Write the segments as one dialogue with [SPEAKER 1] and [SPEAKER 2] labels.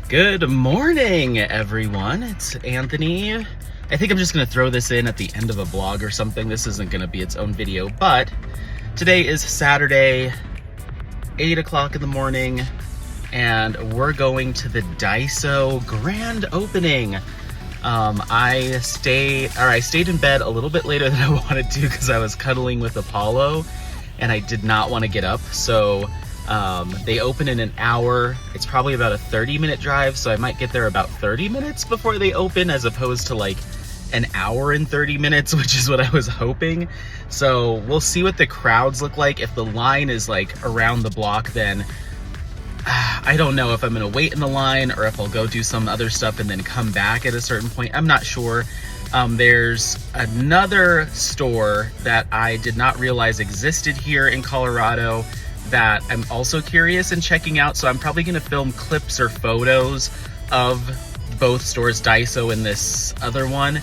[SPEAKER 1] Good morning, everyone. It's Anthony. I think I'm just gonna throw this in at the end of a vlog or something. This isn't gonna be its own video, but today is Saturday, 8 o'clock in the morning, and we're going to the Daiso grand opening. I stayed in bed a little bit later than I wanted to because I was cuddling with Apollo and I did not want to get up. So they open in an hour. It's probably about a 30-minute drive, so I might get there about 30 minutes before they open, as opposed to like an hour and 30 minutes, which is what I was hoping. So we'll see what the crowds look like. If the line is like around the block, then I don't know if I'm gonna wait in the line or if I'll go do some other stuff and then come back at a certain point. I'm not sure. There's another store that I did not realize existed here in Colorado that I'm also curious in checking out. So I'm probably gonna film clips or photos of both stores, Daiso and this other one.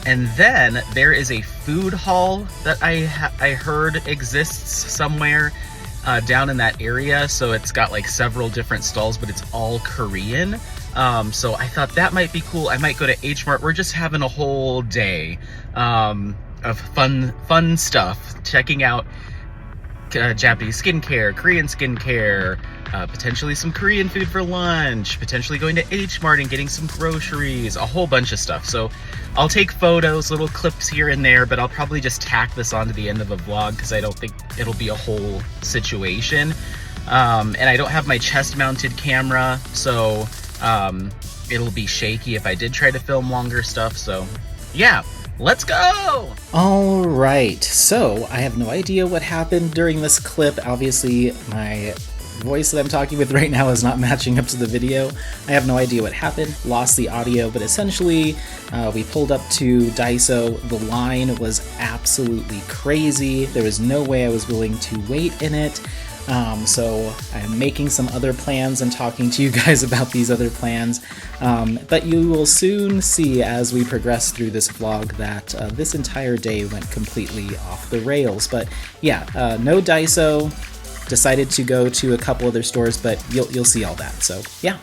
[SPEAKER 1] And then there is a food hall that I heard exists somewhere down in that area. So it's got like several different stalls, but it's all Korean. So I thought that might be cool. I might go to H Mart. We're just having a whole day of fun stuff, checking out Japanese skincare, Korean skincare, potentially some Korean food for lunch, potentially going to H Mart and getting some groceries, a whole bunch of stuff. So I'll take photos, little clips here and there, but I'll probably just tack this onto the end of a vlog because I don't think it'll be a whole situation. And I don't have my chest mounted camera, so it'll be shaky if I did try to film longer stuff. So yeah, let's go!
[SPEAKER 2] All right, so I have no idea what happened during this clip. Obviously, my voice that I'm talking with right now is not matching up to the video. I have no idea what happened, lost the audio, but essentially we pulled up to Daiso. The line was absolutely crazy. There was no way I was willing to wait in it. So I'm making some other plans and talking to you guys about these other plans, but you will soon see as we progress through this vlog that this entire day went completely off the rails. But yeah, no Daiso, decided to go to a couple other stores, but you'll see all that, so yeah.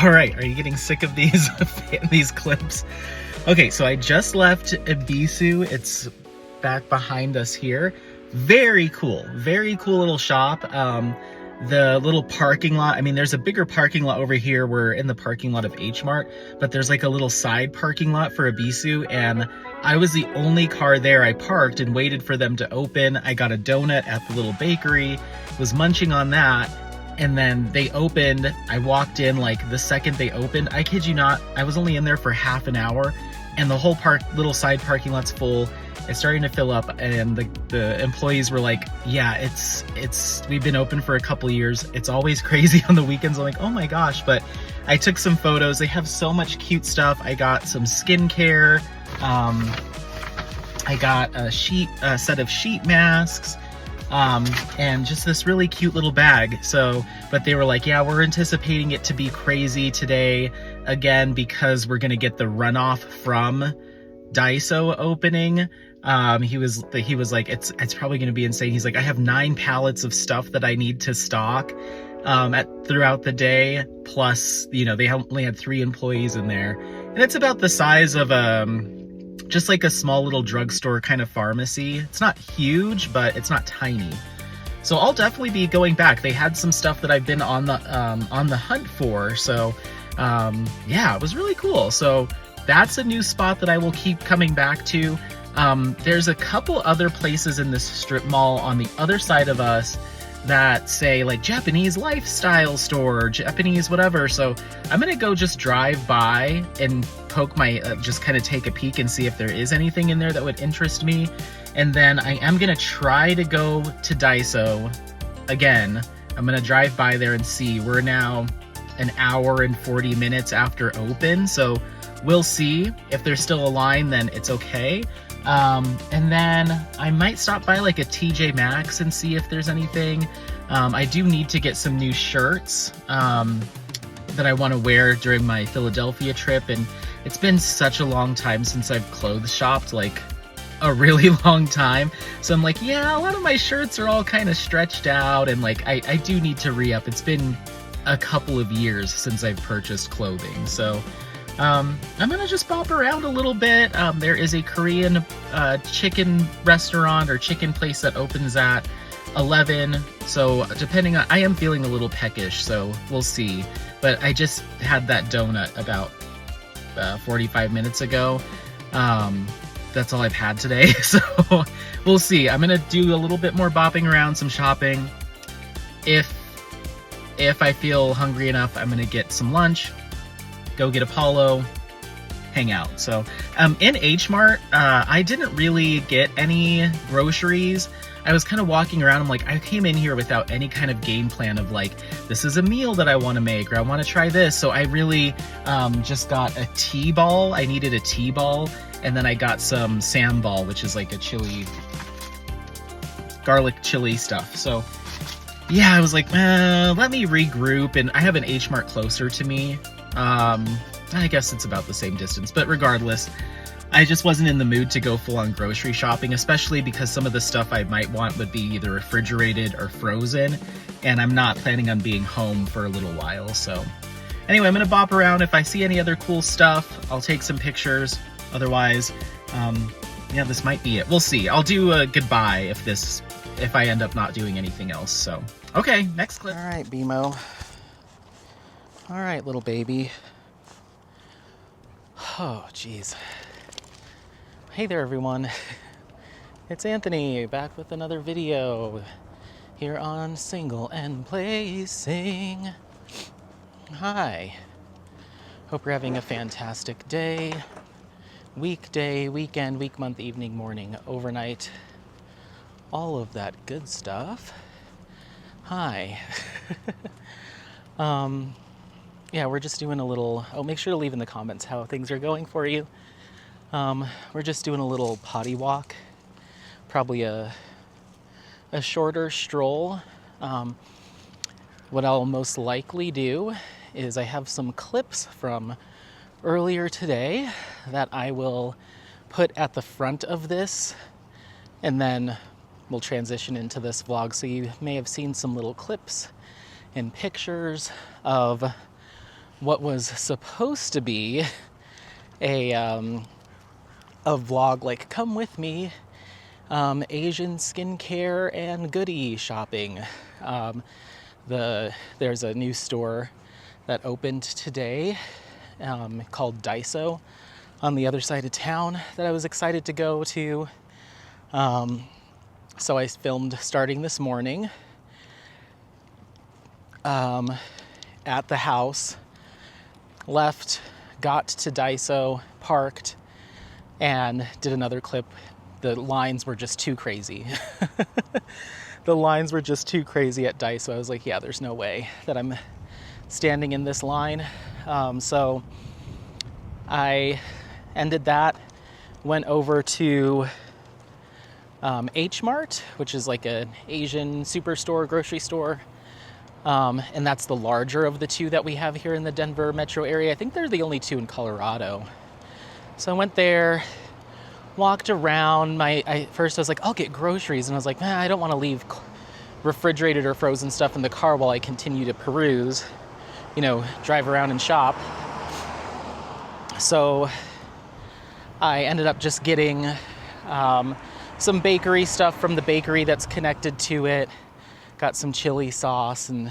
[SPEAKER 1] All right, are you getting sick of these these clips? Okay, so I just left Ebisu. It's back behind us here. Very cool little shop. The little parking lot, I mean, there's a bigger parking lot over here. We're in the parking lot of H Mart, but there's like a little side parking lot for Ebisu, and I was the only car there. I parked and waited for them to open. I got a donut at the little bakery, was munching on that, And then they opened, I walked in like the second they opened. I kid you not, I was only in there for half an hour and the whole little side parking lot's full. It's starting to fill up, and the employees were like, yeah, we've been open for a couple years. It's always crazy on the weekends. I'm like, oh my gosh. But I took some photos. They have so much cute stuff. I got some skincare. I got a set of sheet masks, and just this really cute little bag. So, but they were like, yeah, we're anticipating it to be crazy today again, because we're going to get the runoff from Daiso opening. He was like, it's probably going to be insane. He's like, I have 9 pallets of stuff that I need to stock throughout the day. Plus, you know, they only had 3 employees in there, and it's about the size of just like a small little drugstore kind of pharmacy. It's not huge, but it's not tiny. So I'll definitely be going back. They had some stuff that I've been on the hunt for. So yeah, it was really cool. So that's a new spot that I will keep coming back to. There's a couple other places in this strip mall on the other side of us that say like Japanese lifestyle store, Japanese whatever. So I'm gonna go just drive by and poke just kind of take a peek and see if there is anything in there that would interest me. And then I am gonna try to go to Daiso again. I'm gonna drive by there and see. We're now an hour and 40 minutes after open, so we'll see. If there's still a line, then it's okay. And then I might stop by like a TJ Maxx and see if there's anything. I do need to get some new shirts that I want to wear during my Philadelphia trip, and it's been such a long time since I've clothes shopped, like a really long time. So I'm like, yeah, a lot of my shirts are all kind of stretched out, and like I do need to re-up. It's been a couple of years since I've purchased clothing, so I'm gonna just bop around a little bit. There is a Korean chicken restaurant or chicken place that opens at 11, so depending on, I am feeling a little peckish, so we'll see. But I just had that donut about 45 minutes ago. That's all I've had today, so we'll see. I'm gonna do a little bit more bopping around, some shopping. If I feel hungry enough, I'm gonna get some lunch, go get Apollo, hang out. So in H Mart, I didn't really get any groceries. I was kind of walking around. I'm like, I came in here without any kind of game plan of like, this is a meal that I want to make, or I want to try this. So I really just got a T-ball. I needed a T-ball. And then I got some sambal, which is like a garlic chili stuff. So yeah, I was like, let me regroup. And I have an H Mart closer to me. I guess it's about the same distance, but regardless, I just wasn't in the mood to go full on grocery shopping, especially because some of the stuff I might want would be either refrigerated or frozen, and I'm not planning on being home for a little while. So anyway, I'm gonna bop around. If I see any other cool stuff, I'll take some pictures. Otherwise, yeah, this might be it. We'll see. I'll do a goodbye if I end up not doing anything else. So okay, next clip. All right, BMO. All right, little baby. Oh, geez. Hey there, everyone. It's Anthony, back with another video here on Single and Placing. Hi. Hope you're having a fantastic day, weekday, weekend, week, month, evening, morning, overnight, all of that good stuff. Hi. Yeah, we're just doing a little, make sure to leave in the comments how things are going for you. We're just doing a little potty walk, probably a shorter stroll. What I'll most likely do is I have some clips from earlier today that I will put at the front of this, and then we'll transition into this vlog. So you may have seen some little clips and pictures of what was supposed to be a vlog, like come with me, Asian skincare and goodie shopping. There's a new store that opened today called Daiso on the other side of town that I was excited to go to. So I filmed starting this morning.
[SPEAKER 2] at the house, left, got to Daiso, parked, and did another clip. The lines were just too crazy. The lines were just too crazy at Daiso. I was like, yeah, there's no way that I'm standing in this line. So I ended that, went over to H Mart, which is like an Asian superstore, grocery store. And that's the larger of the two that we have here in the Denver metro area. I think they're the only two in Colorado. So I went there, walked around. First I was like, I'll get groceries. And I was like, I don't want to leave refrigerated or frozen stuff in the car while I continue to peruse, drive around and shop. So I ended up just getting some bakery stuff from the bakery that's connected to it. Got some chili sauce and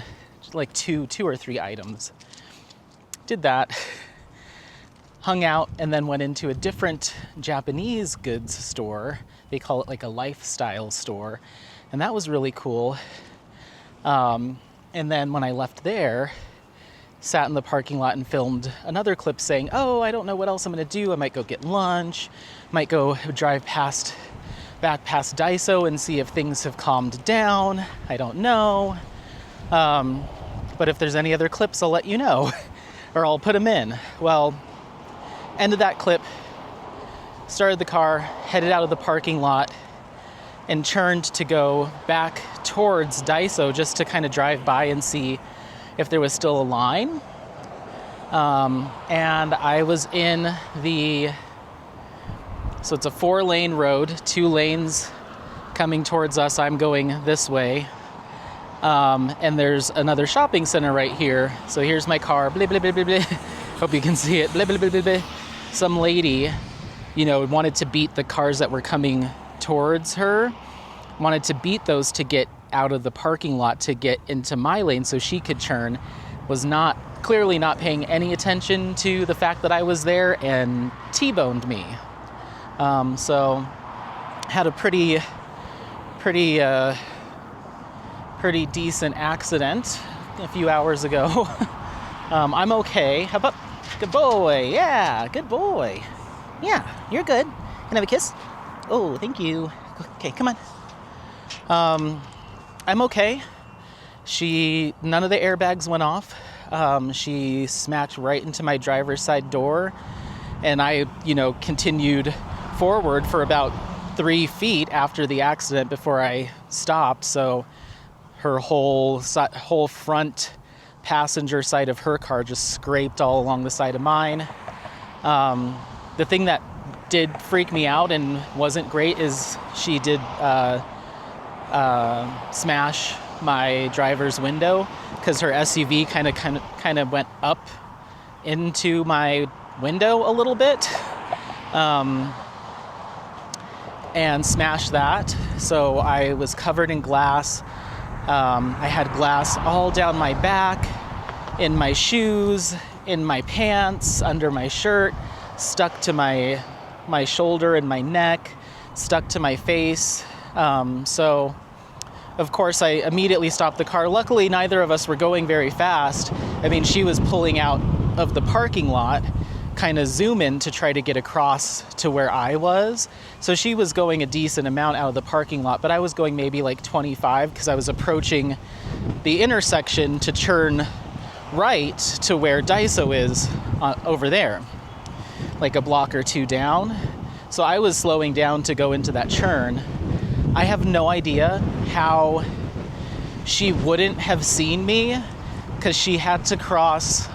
[SPEAKER 2] like two or three items. Did that. Hung out, and then went into a different Japanese goods store. They call it like a lifestyle store. And that was really cool. And then when I left there, sat in the parking lot and filmed another clip saying, I don't know what else I'm going to do. I might go get lunch. Might go drive back past Daiso and see if things have calmed down. I don't know. But if there's any other clips, I'll let you know. Or I'll put them in. Well, ended that clip, started the car, headed out of the parking lot, and turned to go back towards Daiso just to kind of drive by and see if there was still a line. And I was in so it's a 4-lane road, 2 lanes coming towards us. I'm going this way. And there's another shopping center right here. So here's my car. Blah, blah, blah, blah, blah. Hope you can see it. Blah, blah, blah, blah, blah. Some lady, wanted to beat the cars that were coming towards her. Wanted to beat those to get out of the parking lot to get into my lane so she could turn. Was clearly not paying any attention to the fact that I was there and T-boned me. So had a pretty decent accident a few hours ago. I'm okay. How about good boy? Yeah, good boy. Yeah, you're good. Can I have a kiss? Oh, thank you. Okay, come on. I'm okay. None of the airbags went off. She smacked right into my driver's side door, and I, continued forward for about 3 feet after the accident before I stopped. So her whole front passenger side of her car just scraped all along the side of mine. The thing that did freak me out and wasn't great is she did smash my driver's window because her SUV kind of went up into my window a little bit, and smashed that. So I was covered in glass. I had glass all down my back, in my shoes, in my pants, under my shirt, stuck to my shoulder and my neck, stuck to my face. So of course I immediately stopped the car. Luckily, neither of us were going very fast. I mean, she was pulling out of the parking lot, kind of zoom in to try to get across to where I was. So she was going a decent amount out of the parking lot, but I was going maybe like 25 because I was approaching the intersection to turn right to where Daiso is over there, like a block or two down. So I was slowing down to go into that turn. I have no idea how she wouldn't have seen me because she had to cross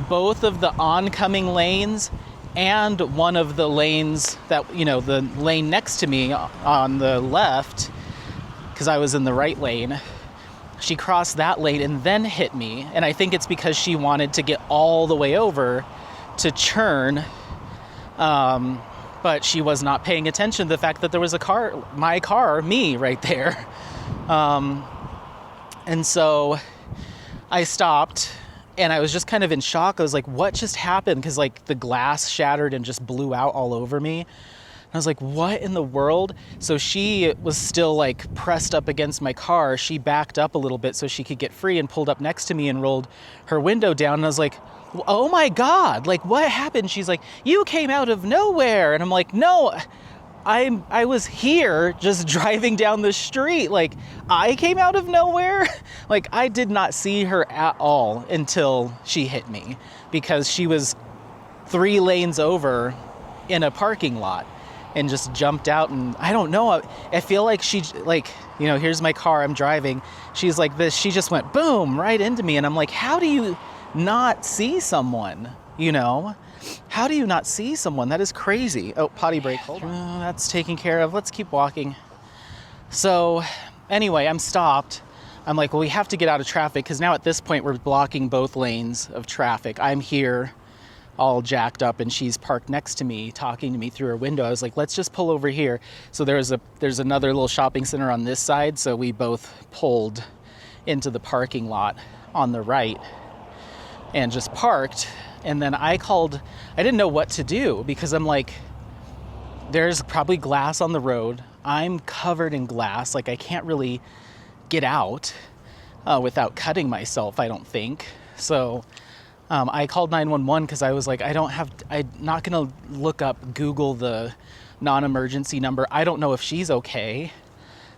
[SPEAKER 2] both of the oncoming lanes and one of the lanes that, the lane next to me on the left, because I was in the right lane. She crossed that lane and then hit me. And I think it's because she wanted to get all the way over to churn. But she was not paying attention to the fact that there was me right there. And so I stopped. And I was just kind of in shock. I was like, what just happened? Because like the glass shattered and just blew out all over me. I was like, what in the world? So she was still like pressed up against my car. She backed up a little bit so she could get free and pulled up next to me and rolled her window down. And I was like, oh my God, like what happened? She's like, you came out of nowhere. And I'm like, no, I was here just driving down the street. Like I came out of nowhere. Like I did not see her at all until she hit me because she was 3 lanes over in a parking lot and just jumped out. And I don't know, I feel like she, like, you know, here's my car, I'm driving, she's like this, she just went boom right into me. And I'm like, how do you not see someone, you know? How do you not see someone? That is crazy. Oh, potty break, hold on. That's taken care of, let's keep walking. So anyway, I'm stopped. I'm like, well, we have to get out of traffic because now at this point we're blocking both lanes of traffic. I'm here all jacked up and she's parked next to me talking to me through her window. I was like, let's just pull over here. So there's another little shopping center on this side, so we both pulled into the parking lot on the right and just parked. And then I didn't know what to do because I'm like, there's probably glass on the road, I'm covered in glass, like I can't really get out without cutting myself, I don't think. So I called 911 because I was like, I'm not going to look up, Google the non-emergency number. I don't know if she's okay.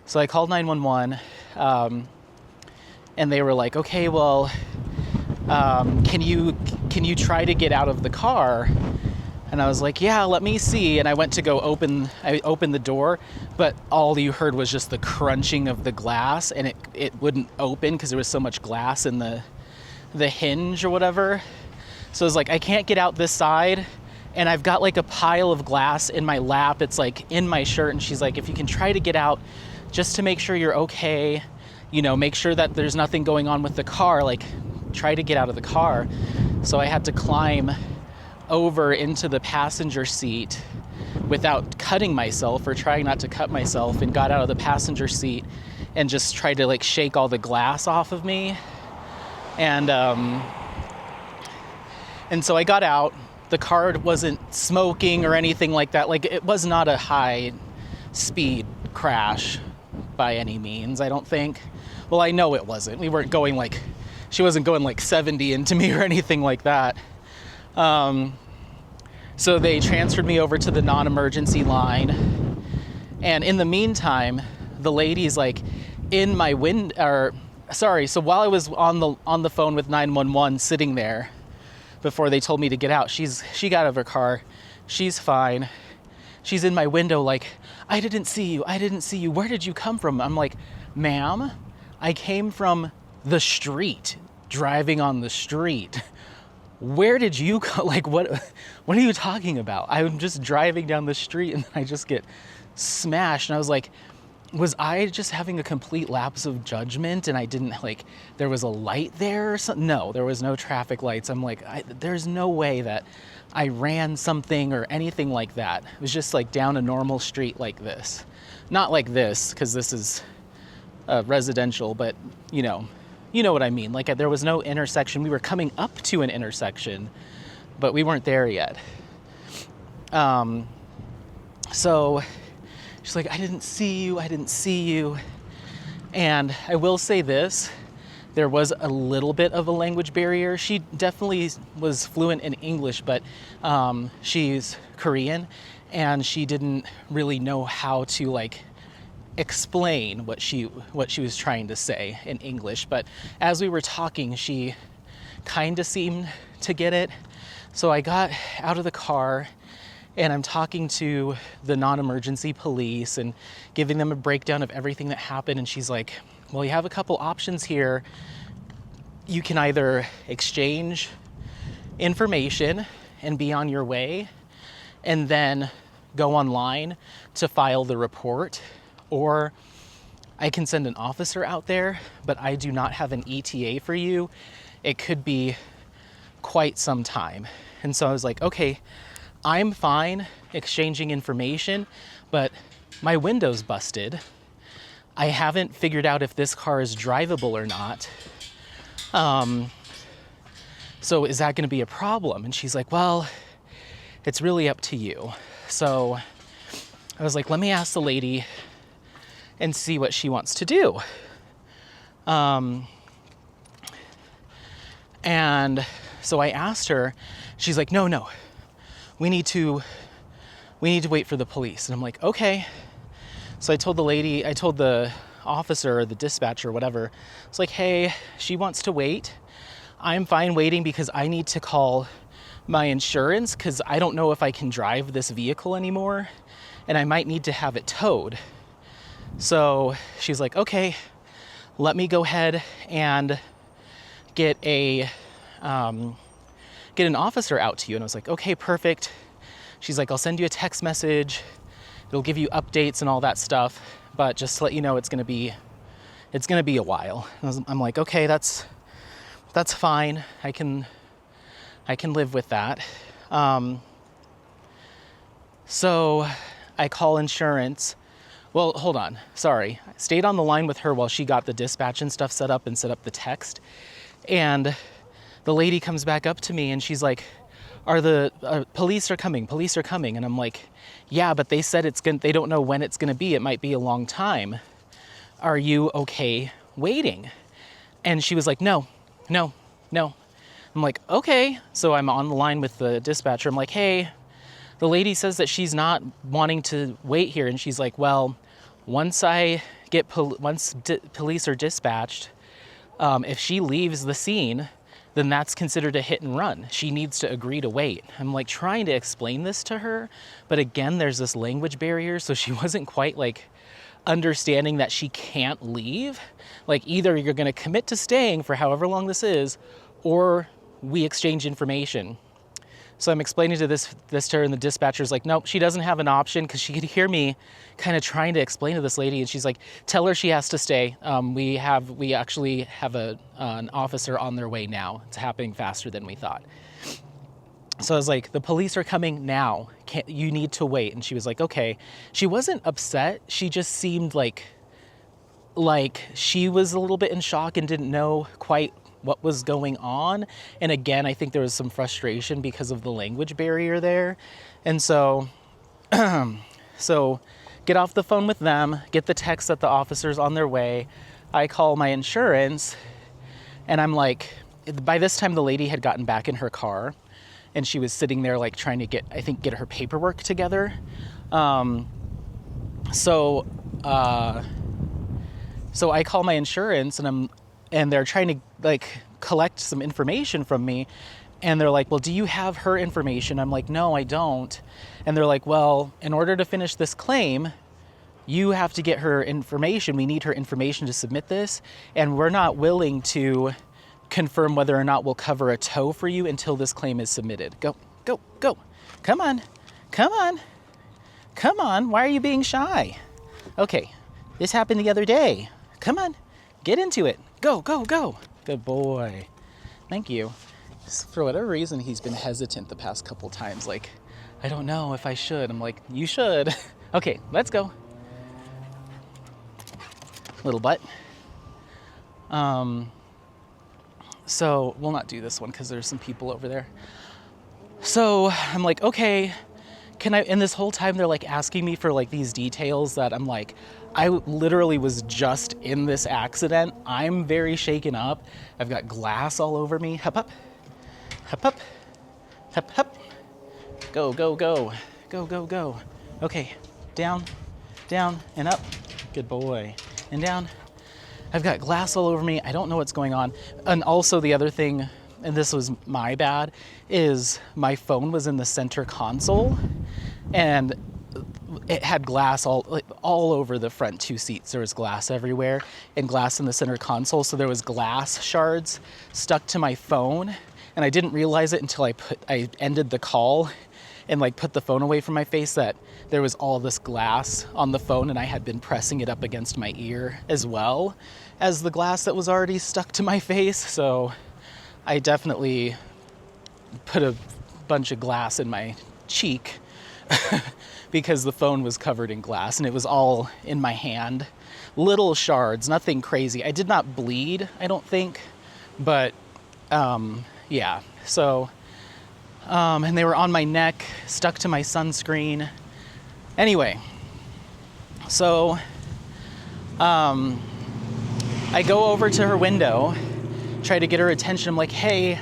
[SPEAKER 2] So I called 911 and they were like, okay, well, can you try to get out of the car? And I was like, yeah, let me see. And I went to go I opened the door, but all you heard was just the crunching of the glass and it wouldn't open because there was so much glass in the hinge or whatever. So I was like, I can't get out this side and I've got like a pile of glass in my lap. It's like in my shirt. And she's like, if you can try to get out just to make sure you're okay, you know, make sure that there's nothing going on with the car, like try to get out of the car. So I had to climb over into the passenger seat without cutting myself or trying not to cut myself, and got out of the passenger seat and just tried to like shake all the glass off of me. And so I got out. The car wasn't smoking or anything like that. Like it was not a high speed crash by any means, I don't think. Well, I know it wasn't. She wasn't going like 70 into me or anything like that. So they transferred me over to the non-emergency line. And in the meantime, the lady's like in my so while I was on the phone with 911 sitting there before they told me to get out, she got out of her car. She's fine. She's in my window like, I didn't see you. Where did you come from? I'm like, ma'am, I came from the street, driving on the street. Where did you go? Like, what are you talking about? I'm just driving down the street and I just get smashed. And I was like, was I just having a complete lapse of judgment and I didn't, like, there was a light there or something? No, there was no traffic lights. I'm like, there's no way that I ran something or anything like that. It was just like down a normal street like this. Not like this, because this is residential, but you know what I mean. Like there was no intersection. We were coming up to an intersection, but we weren't there yet. So she's like, I didn't see you. And I will say this, there was a little bit of a language barrier. She definitely was fluent in English, but she's Korean and she didn't really know how to like explain what she was trying to say in English. But as we were talking, she kind of seemed to get it. So I got out of the car and I'm talking to the non-emergency police and giving them a breakdown of everything that happened. And she's like, well, you have a couple options here. You can either exchange information and be on your way and then go online to file the report, or I can send an officer out there, but I do not have an ETA for you. It could be quite some time. And so I was like, okay, I'm fine exchanging information, but my window's busted. I haven't figured out if this car is drivable or not. So is that going to be a problem? And she's like, well, it's really up to you. So I was like, let me ask the lady and see what she wants to do. And so I asked her, she's like, no, we need to wait for the police. And I'm like, okay. So I told the officer or the dispatcher or whatever, it's like, hey, she wants to wait. I'm fine waiting because I need to call my insurance because I don't know if I can drive this vehicle anymore and I might need to have it towed. So she's like, okay, let me go ahead and get an officer out to you. And I was like, okay, perfect. She's like, I'll send you a text message. It'll give you updates and all that stuff. But just to let you know, it's gonna be a while. I'm like, okay, that's fine. I can live with that. So I call insurance. Well, hold on. Sorry. I stayed on the line with her while she got the dispatch and stuff set up and set up the text. And the lady comes back up to me and she's like, police are coming. And I'm like, yeah, but they said they don't know when it's going to be. It might be a long time. Are you okay waiting? And she was like, no. I'm like, okay. So I'm on the line with the dispatcher. I'm like, hey, the lady says that she's not wanting to wait here. And she's like, well, once police are dispatched, if she leaves the scene, then that's considered a hit and run. She needs to agree to wait. I'm like trying to explain this to her, but again, there's this language barrier. So she wasn't quite like understanding that she can't leave. Like either you're going to commit to staying for however long this is, or we exchange information. So I'm explaining to this to her, and the dispatcher's like, nope, she doesn't have an option, because she could hear me kind of trying to explain to this lady, and she's like, tell her she has to stay. We actually have an officer on their way now. It's happening faster than we thought. So I was like, the police are coming now. You need to wait. And she was like, okay. She wasn't upset. She just seemed like she was a little bit in shock and didn't know quite what was going on. And again, I think there was some frustration because of the language barrier there. And so get off the phone with them, get the text that the officer's on their way. I call my insurance, and I'm like, by this time the lady had gotten back in her car, and she was sitting there like trying to get her paperwork together. So I call my insurance, and they're trying to like collect some information from me. And they're like, well, do you have her information? I'm like, no, I don't. And they're like, well, in order to finish this claim, you have to get her information. We need her information to submit this. And we're not willing to confirm whether or not we'll cover a tow for you until this claim is submitted. Go. Come on. Why are you being shy? Okay, this happened the other day. Come on, get into it. Go. Good boy. Thank you. For whatever reason, he's been hesitant the past couple times. Like, I don't know if I should. I'm like, you should. Okay, let's go. Little butt. So we'll not do this one because there's some people over there. So I'm like, okay, can I, and this whole time they're like asking me for like these details that I'm like, I literally was just in this accident. I'm very shaken up. I've got glass all over me. Hup. Go. Okay, down, and up. Good boy. And down. I've got glass all over me. I don't know what's going on. And also the other thing, and this was my bad, is my phone was in the center console, and it had glass all over the front two seats. There was glass everywhere, and glass in the center console. So there was glass shards stuck to my phone, and I didn't realize it until I ended the call and like put the phone away from my face, that there was all this glass on the phone, and I had been pressing it up against my ear as well as the glass that was already stuck to my face. So I definitely put a bunch of glass in my cheek because the phone was covered in glass, and it was all in my hand. Little shards, nothing crazy. I did not bleed, I don't think, but yeah. So and they were on my neck, stuck to my sunscreen. Anyway, So I go over to her window, try to get her attention. I'm like, hey,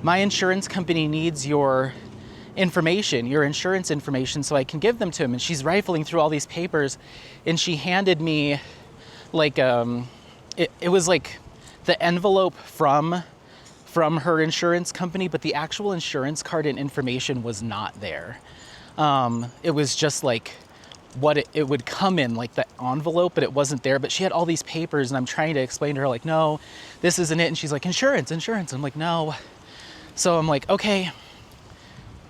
[SPEAKER 2] my insurance company needs your information, your insurance information, so I can give them to him. And she's rifling through all these papers, and she handed me like it was like the envelope from her insurance company, but the actual insurance card and information was not there. It was just like what it would come in, like the envelope, but it wasn't there. But she had all these papers, and I'm trying to explain to her, like, no, this isn't it. And she's like, insurance. I'm like, no. So I'm like, okay,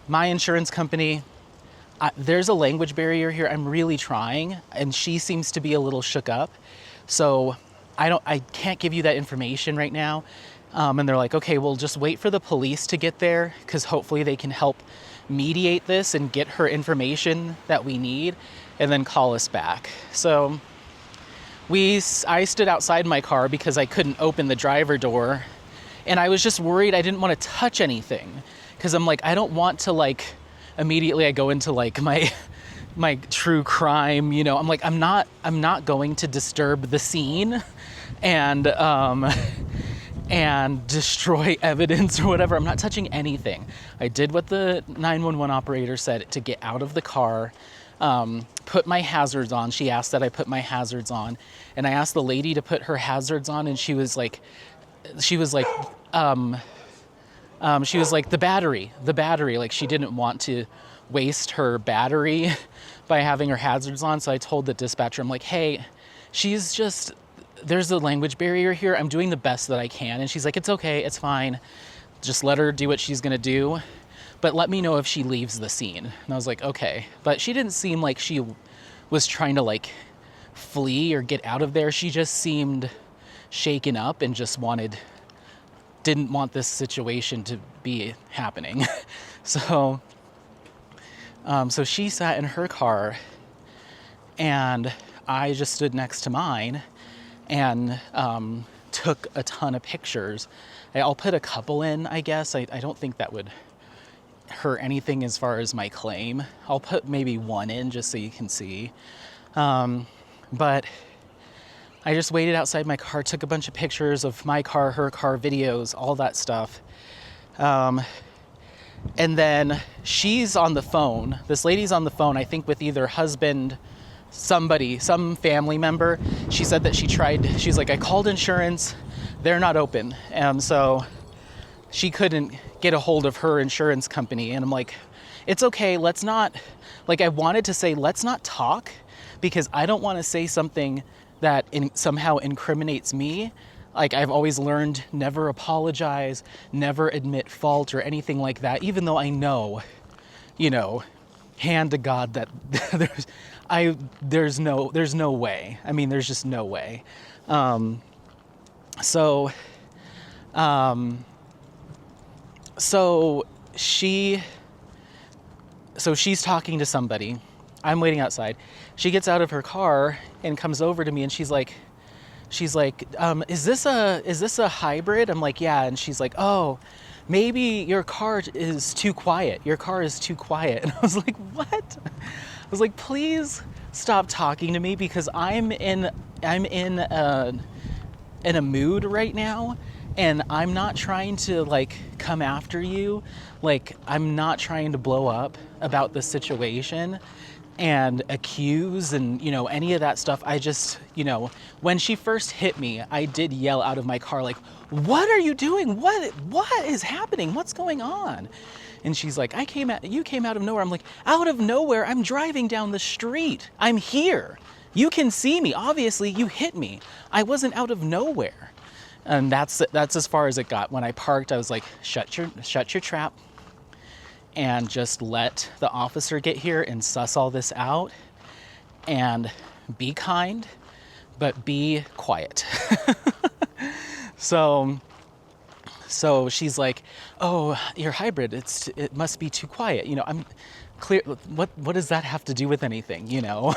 [SPEAKER 2] my insurance company, there's a language barrier here. I'm really trying. And she seems to be a little shook up. So I can't give you that information right now. And they're like, okay, we'll just wait for the police to get there, because hopefully they can help mediate this and get her information that we need, and then call us back. So I stood outside my car because I couldn't open the driver door, and I was just worried. I didn't want to touch anything, because I'm like, I don't want to, like, immediately I go into like my true crime, you know. I'm like, I'm not going to disturb the scene and destroy evidence or whatever. I'm not touching anything. I did what the 911 operator said, to get out of the car, put my hazards on. She asked that I put my hazards on, and I asked the lady to put her hazards on, and she was like, the battery, like she didn't want to waste her battery by having her hazards on. So I told the dispatcher, I'm like, hey, there's a language barrier here. I'm doing the best that I can. And she's like, it's okay, it's fine. Just let her do what she's gonna do. But let me know if she leaves the scene. And I was like, okay. But she didn't seem like she was trying to like flee or get out of there. She just seemed shaken up and just didn't want this situation to be happening. So she sat in her car, and I just stood next to mine and took a ton of pictures. I'll put a couple in, I guess. I don't think that would hurt anything as far as my claim. I'll put maybe one in just so you can see. But I just waited outside my car, took a bunch of pictures of my car, her car, videos, all that stuff. And then she's on the phone. This lady's on the phone, I think with either husband, some family member. She said that she's like, I called insurance, they're not open. And so she couldn't get a hold of her insurance company. And I'm like, it's okay, let's not, like, I wanted to say, let's not talk, because I don't want to say something that somehow incriminates me. Like, I've always learned, never apologize, never admit fault or anything like that, even though I know, you know, hand to God that there's no way. I mean, there's just no way. So she's talking to somebody. I'm waiting outside. She gets out of her car and comes over to me, and she's like, is this a hybrid? I'm like, yeah. And she's like, oh, maybe your car is too quiet. Your car is too quiet. And I was like, what? I was like, please stop talking to me, because I'm in a mood right now, and I'm not trying to like come after you. Like, I'm not trying to blow up about the situation and accuse and, you know, any of that stuff. I just, you know, when she first hit me, I did yell out of my car, like, what are you doing? What is happening? What's going on? And she's like, you came out of nowhere. I'm like, out of nowhere? I'm driving down the street. I'm here. You can see me. Obviously, you hit me. I wasn't out of nowhere. And that's as far as it got. When I parked, I was like, shut your trap, and just let the officer get here and suss all this out, and be kind, but be quiet. So she's like, oh, your hybrid, it must be too quiet. You know, I'm clear. What does that have to do with anything, you know?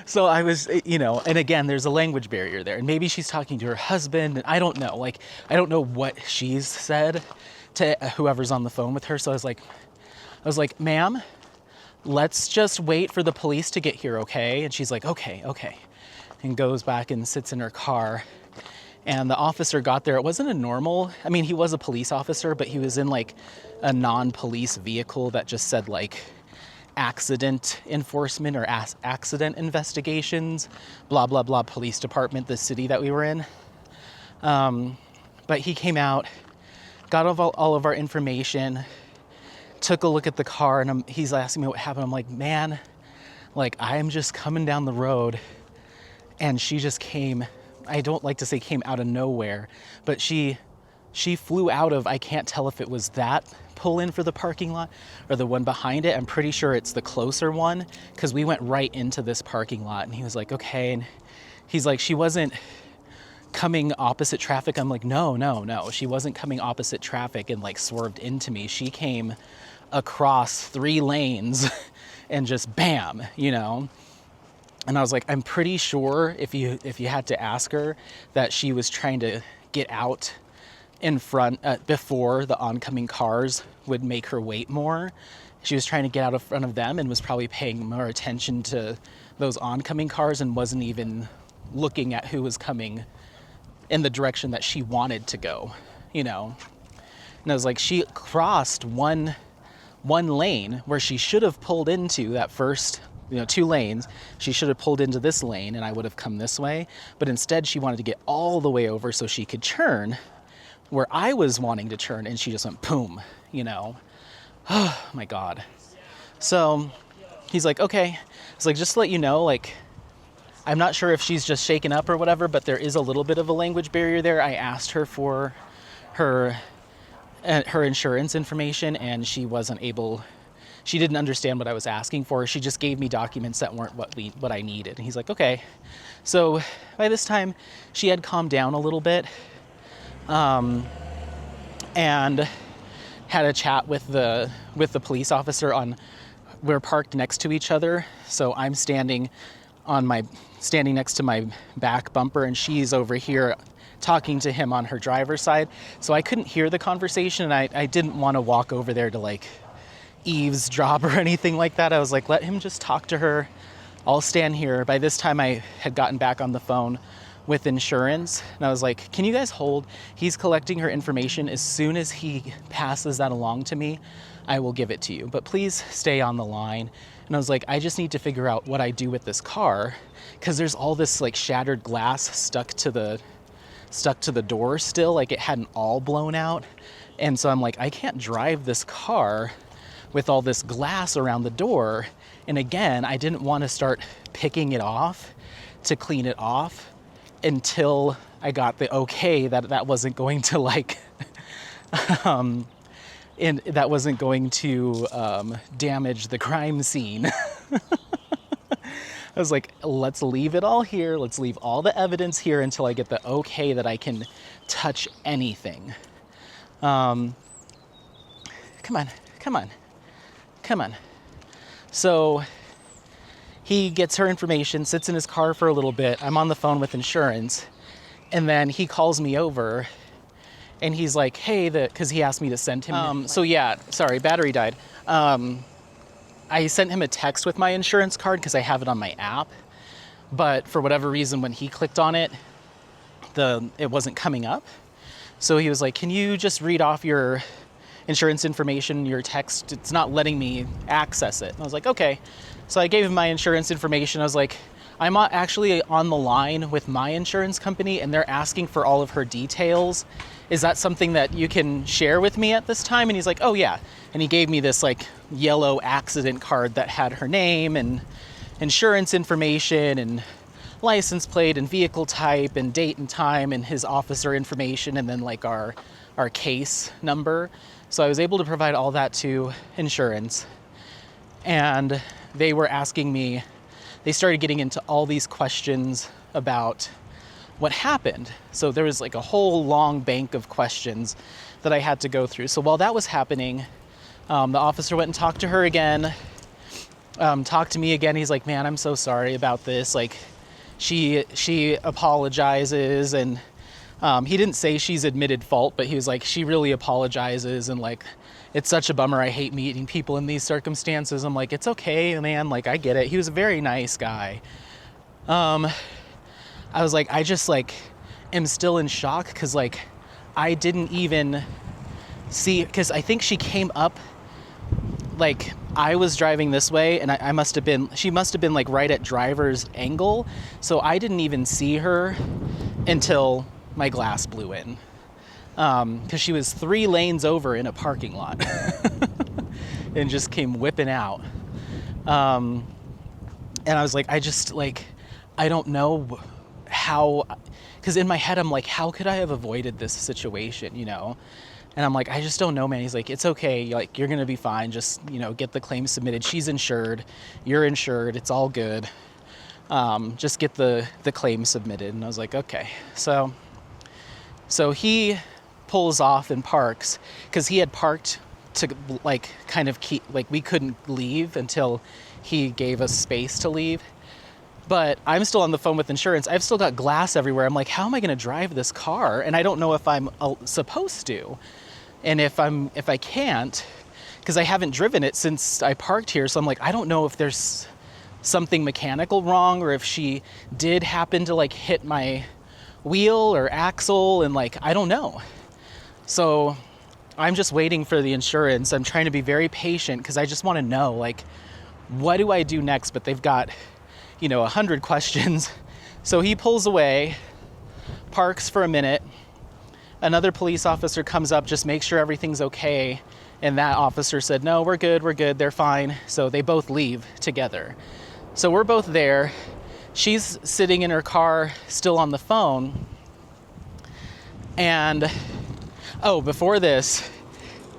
[SPEAKER 2] So I was, you know, and again, there's a language barrier there, and maybe she's talking to her husband, and I don't know. Like, I don't know what she's said to whoever's on the phone with her. So I was like, ma'am, let's just wait for the police to get here, okay? And she's like, okay, and goes back and sits in her car. And the officer got there. It wasn't a normal, I mean, he was a police officer, but he was in like a non-police vehicle that just said like accident enforcement or accident investigations, blah, blah, blah, police department, the city that we were in. But he came out, got all of our information, took a look at the car, and he's asking me what happened. I'm like, man, like I am just coming down the road and she just came, I don't like to say came out of nowhere, but she flew out of, I can't tell if it was that pull in for the parking lot or the one behind it. I'm pretty sure it's the closer one because we went right into this parking lot. And he was like, okay. And he's like, she wasn't coming opposite traffic. I'm like, no. She wasn't coming opposite traffic and like swerved into me. She came across 3 lanes and just bam, you know? And I was like, I'm pretty sure if you had to ask her that she was trying to get out in front before the oncoming cars would make her wait more. She was trying to get out in front of them and was probably paying more attention to those oncoming cars and wasn't even looking at who was coming in the direction that she wanted to go, you know. And I was like, she crossed one lane where she should have pulled into that first, 2 lanes. She should have pulled into this lane and I would have come this way. But instead she wanted to get all the way over so she could turn where I was wanting to turn, and she just went boom, you know. Oh my God. So he's like, okay. It's like, just to let you know, like, I'm not sure if she's just shaken up or whatever, but there is a little bit of a language barrier there. I asked her for her insurance information and she didn't understand what I was asking for. She just gave me documents that weren't what I needed. And he's like, okay. So by this time she had calmed down a little bit. And had a chat with the police officer we're parked next to each other. So I'm standing next to my back bumper and she's over here talking to him on her driver's side. So I couldn't hear the conversation and I didn't want to walk over there to like eavesdrop or anything like that. I was like, let him just talk to her. I'll stand here. By this time I had gotten back on the phone with insurance and I was like, can you guys hold? He's collecting her information. As soon as he passes that along to me, I will give it to you, but please stay on the line. And I was like, I just need to figure out what I do with this car because there's all this like shattered glass stuck to the door still, like it hadn't all blown out. And so I'm like, I can't drive this car with all this glass around the door. And again, I didn't want to start picking it off to clean it off until I got the okay that wasn't going to like, and that wasn't going to damage the crime scene. I was like, let's leave it all here. Let's leave all the evidence here until I get the okay that I can touch anything. Come on. So he gets her information, sits in his car for a little bit. I'm on the phone with insurance. And then he calls me over and he's like, hey, because he asked me to send him. Battery died. I sent him a text with my insurance card because I have it on my app. But for whatever reason, when he clicked on it, it wasn't coming up. So he was like, can you just read off your insurance information, your text? It's not letting me access it. And I was like, okay. So I gave him my insurance information. I was like, I'm actually on the line with my insurance company and they're asking for all of her details. Is that something that you can share with me at this time? And he's like, oh yeah. And he gave me this like yellow accident card that had her name and insurance information and license plate and vehicle type and date and time and his officer information and then like our case number. So I was able to provide all that to insurance. And they were asking me, they started getting into all these questions about what happened. So there was like a whole long bank of questions that I had to go through. So while that was happening, the officer went and talked to her again, talked to me again. He's like, man, I'm so sorry about this. Like she apologizes and He didn't say she's admitted fault, but he was like, she really apologizes, and like, it's such a bummer. I hate meeting people in these circumstances. I'm like, it's okay, man. Like, I get it. He was a very nice guy. I was like, I just like am still in shock because like I didn't even see, because I think she came up, like I was driving this way, and she must have been like right at driver's angle, so I didn't even see her until my glass blew in, because she was 3 lanes over in a parking lot and just came whipping out. And I was like, I don't know how, because in my head I'm like, how could I have avoided this situation, you know? And I'm like, I just don't know, man. He's like, it's okay, like, you're gonna be fine, just, you know, get the claim submitted. She's insured, you're insured, it's all good. Just get the claim submitted. And I was like, okay. So he pulls off and parks, because he had parked to like kind of keep, like, we couldn't leave until he gave us space to leave. But I'm still on the phone with insurance. I've still got glass everywhere. I'm like, how am I going to drive this car? And I don't know if I'm supposed to. And if I can't, because I haven't driven it since I parked here. So I'm like, I don't know if there's something mechanical wrong, or if she did happen to like hit my wheel or axle, and like, I don't know. So I'm just waiting for the insurance. I'm trying to be very patient because I just want to know, like, what do I do next? But they've got, you know, 100 questions. So he pulls away, parks for a minute. Another police officer comes up, just make sure everything's okay. And that officer said, no, we're good, they're fine. So they both leave together. So we're both there. She's sitting in her car, still on the phone. And, oh, before this,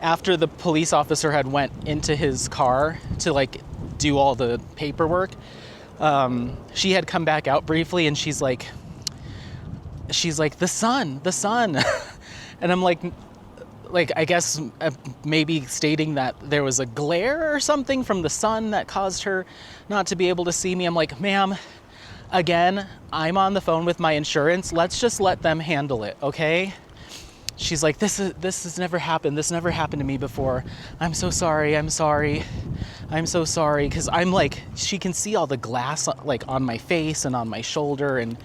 [SPEAKER 2] after the police officer had went into his car to like do all the paperwork, she had come back out briefly, and she's like, the sun. And I'm like, I guess maybe stating that there was a glare or something from the sun that caused her not to be able to see me. I'm like, ma'am, again, I'm on the phone with my insurance. Let's just let them handle it, okay? She's like, this has never happened. This never happened to me before. I'm so sorry. Because I'm like, she can see all the glass like on my face and on my shoulder, and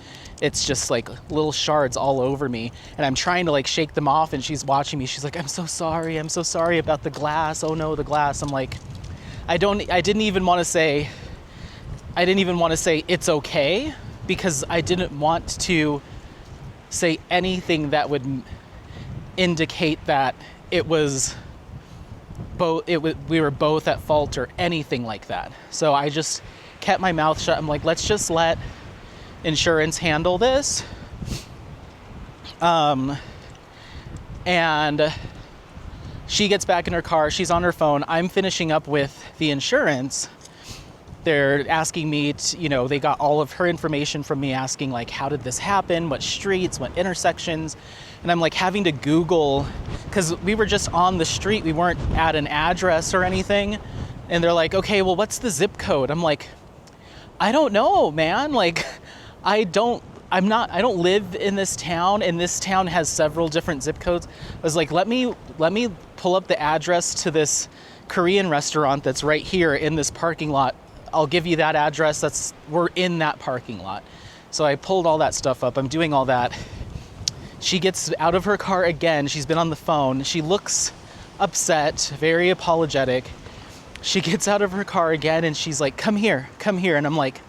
[SPEAKER 2] it's just like little shards all over me. And I'm trying to like shake them off, and she's watching me. She's like, I'm so sorry about the glass. Oh no, the glass. I'm like, I didn't even want to say it's okay, because I didn't want to say anything that would indicate that it was we were both at fault or anything like that. So I just kept my mouth shut. I'm like, let's just let insurance handle this. And she gets back in her car. She's on her phone. I'm finishing up with the insurance. They're asking me to, you know, they got all of her information from me, asking like, how did this happen? What streets, what intersections? And I'm like having to Google, because we were just on the street. We weren't at an address or anything. And they're like, okay, well, what's the zip code? I'm like, I don't know, man. Like, I don't live in this town, and this town has several different zip codes. I was like, let me pull up the address to this Korean restaurant that's right here in this parking lot. I'll give you that address. We're in that parking lot. So I pulled all that stuff up. I'm doing all that. She gets out of her car again. She's been on the phone. She looks upset, very apologetic. She gets out of her car again, and she's like, come here. And I'm like,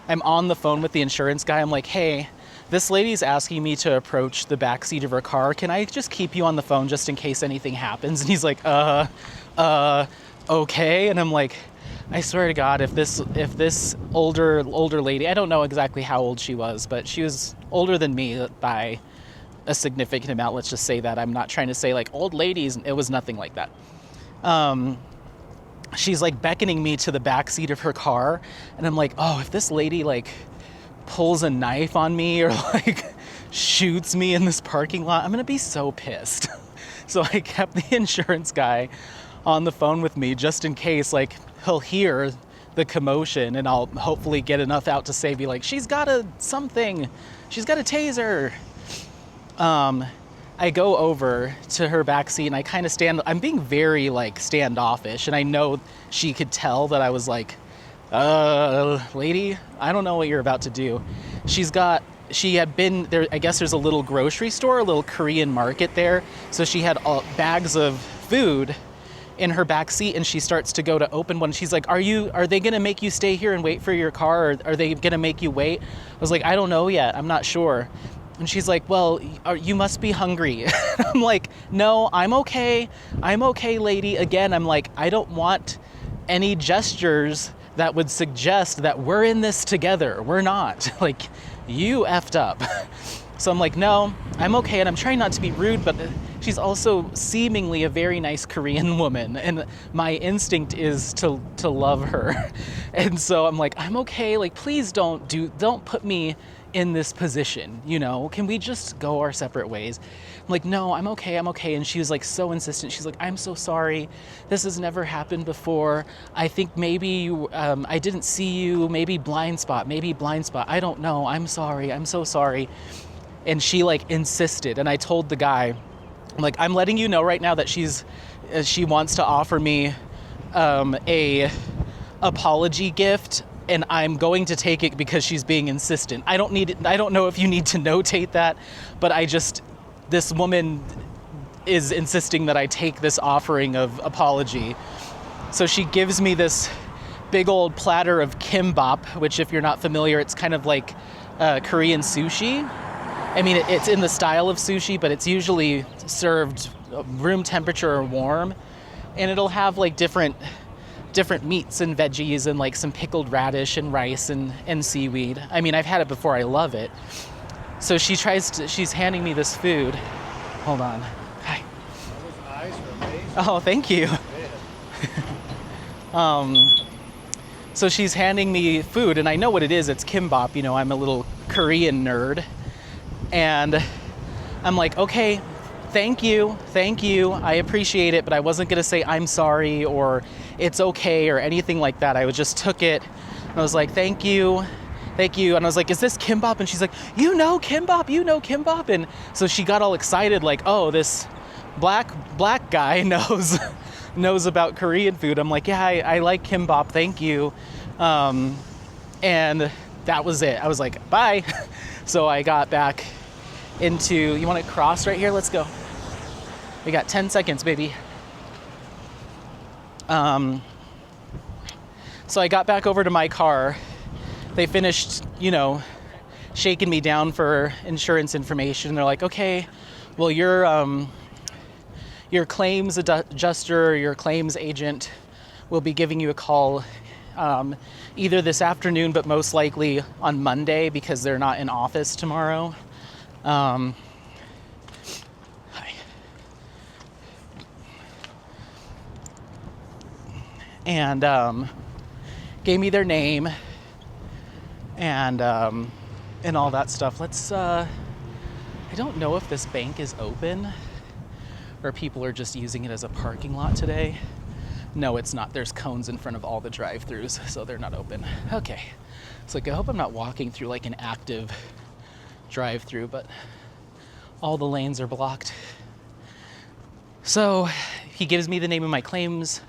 [SPEAKER 2] I'm on the phone with the insurance guy. I'm like, hey, this lady's asking me to approach the back seat of her car. Can I just keep you on the phone just in case anything happens? And he's like, okay. And I'm like, I swear to God, if this older lady, I don't know exactly how old she was, but she was older than me by a significant amount. Let's just say that. I'm not trying to say like old ladies. It was nothing like that. She's like beckoning me to the back seat of her car, and I'm like, oh, if this lady like pulls a knife on me or like shoots me in this parking lot, I'm gonna be so pissed. So I kept the insurance guy on the phone with me just in case, like, he'll hear the commotion, and I'll hopefully get enough out to say, be like, she's got a taser. I go over to her back seat and I kind of I'm being very like standoffish, and I know she could tell that I was like, lady, I don't know what you're about to do. She had been there, I guess there's a little grocery store, a little Korean market there, so she had bags of food in her back seat, and she starts to go to open one. She's like, are they gonna make you stay here and wait for your car, or are they gonna make you wait? I was like, I don't know yet, I'm not sure. And she's like, well, you must be hungry. I'm like, no, I'm okay, lady. Again, I'm like, I don't want any gestures that would suggest that we're in this together. We're not. Like, you effed up. So I'm like, no, I'm okay, and I'm trying not to be rude, but she's also seemingly a very nice Korean woman, and my instinct is to love her. And so I'm like, I'm okay, like, please don't put me in this position, you know, can we just go our separate ways? I'm like, no, I'm okay. And she was like so insistent. She's like, I'm so sorry, this has never happened before. I think maybe I didn't see you, maybe blind spot, I don't know, I'm sorry, I'm so sorry. And she like insisted, and I told the guy, I'm like, I'm letting you know right now that she wants to offer me a apology gift, and I'm going to take it because she's being insistent. I don't know if you need to notate that, but this woman is insisting that I take this offering of apology. So she gives me this big old platter of kimbap, which, if you're not familiar, it's kind of like Korean sushi. I mean, it's in the style of sushi, but it's usually served room temperature or warm, and it'll have like different meats and veggies and like some pickled radish and rice and seaweed. I mean, I've had it before, I love it. So she's handing me this food. Hold on. Hi.
[SPEAKER 3] That was nice, amazing.
[SPEAKER 2] Oh, thank you. So she's handing me food, and I know what it is. It's kimbap. You know, I'm a little Korean nerd. And I'm like, okay, thank you, I appreciate it, but I wasn't gonna say I'm sorry or it's okay or anything like that. I just took it, and I was like, thank you, and I was like, is this kimbap? And she's like, you know kimbap, and so she got all excited, like, oh, this black guy knows about Korean food. I'm like, yeah, I like kimbap, thank you, and that was it. I was like, bye. So I got back into, you want to cross right here? Let's go. We got 10 seconds, baby. So I got back over to my car. They finished, you know, shaking me down for insurance information. They're like, okay, well, your claims adjuster, your claims agent will be giving you a call either this afternoon, but most likely on Monday because they're not in office tomorrow. Hi. And gave me their name and all that stuff. I don't know if this bank is open or people are just using it as a parking lot today. No, it's not. There's cones in front of all the drive-thrus, so they're not open. Okay. It's like, I hope I'm not walking through like an active drive-thru, but all the lanes are blocked. So he gives me the name of my claims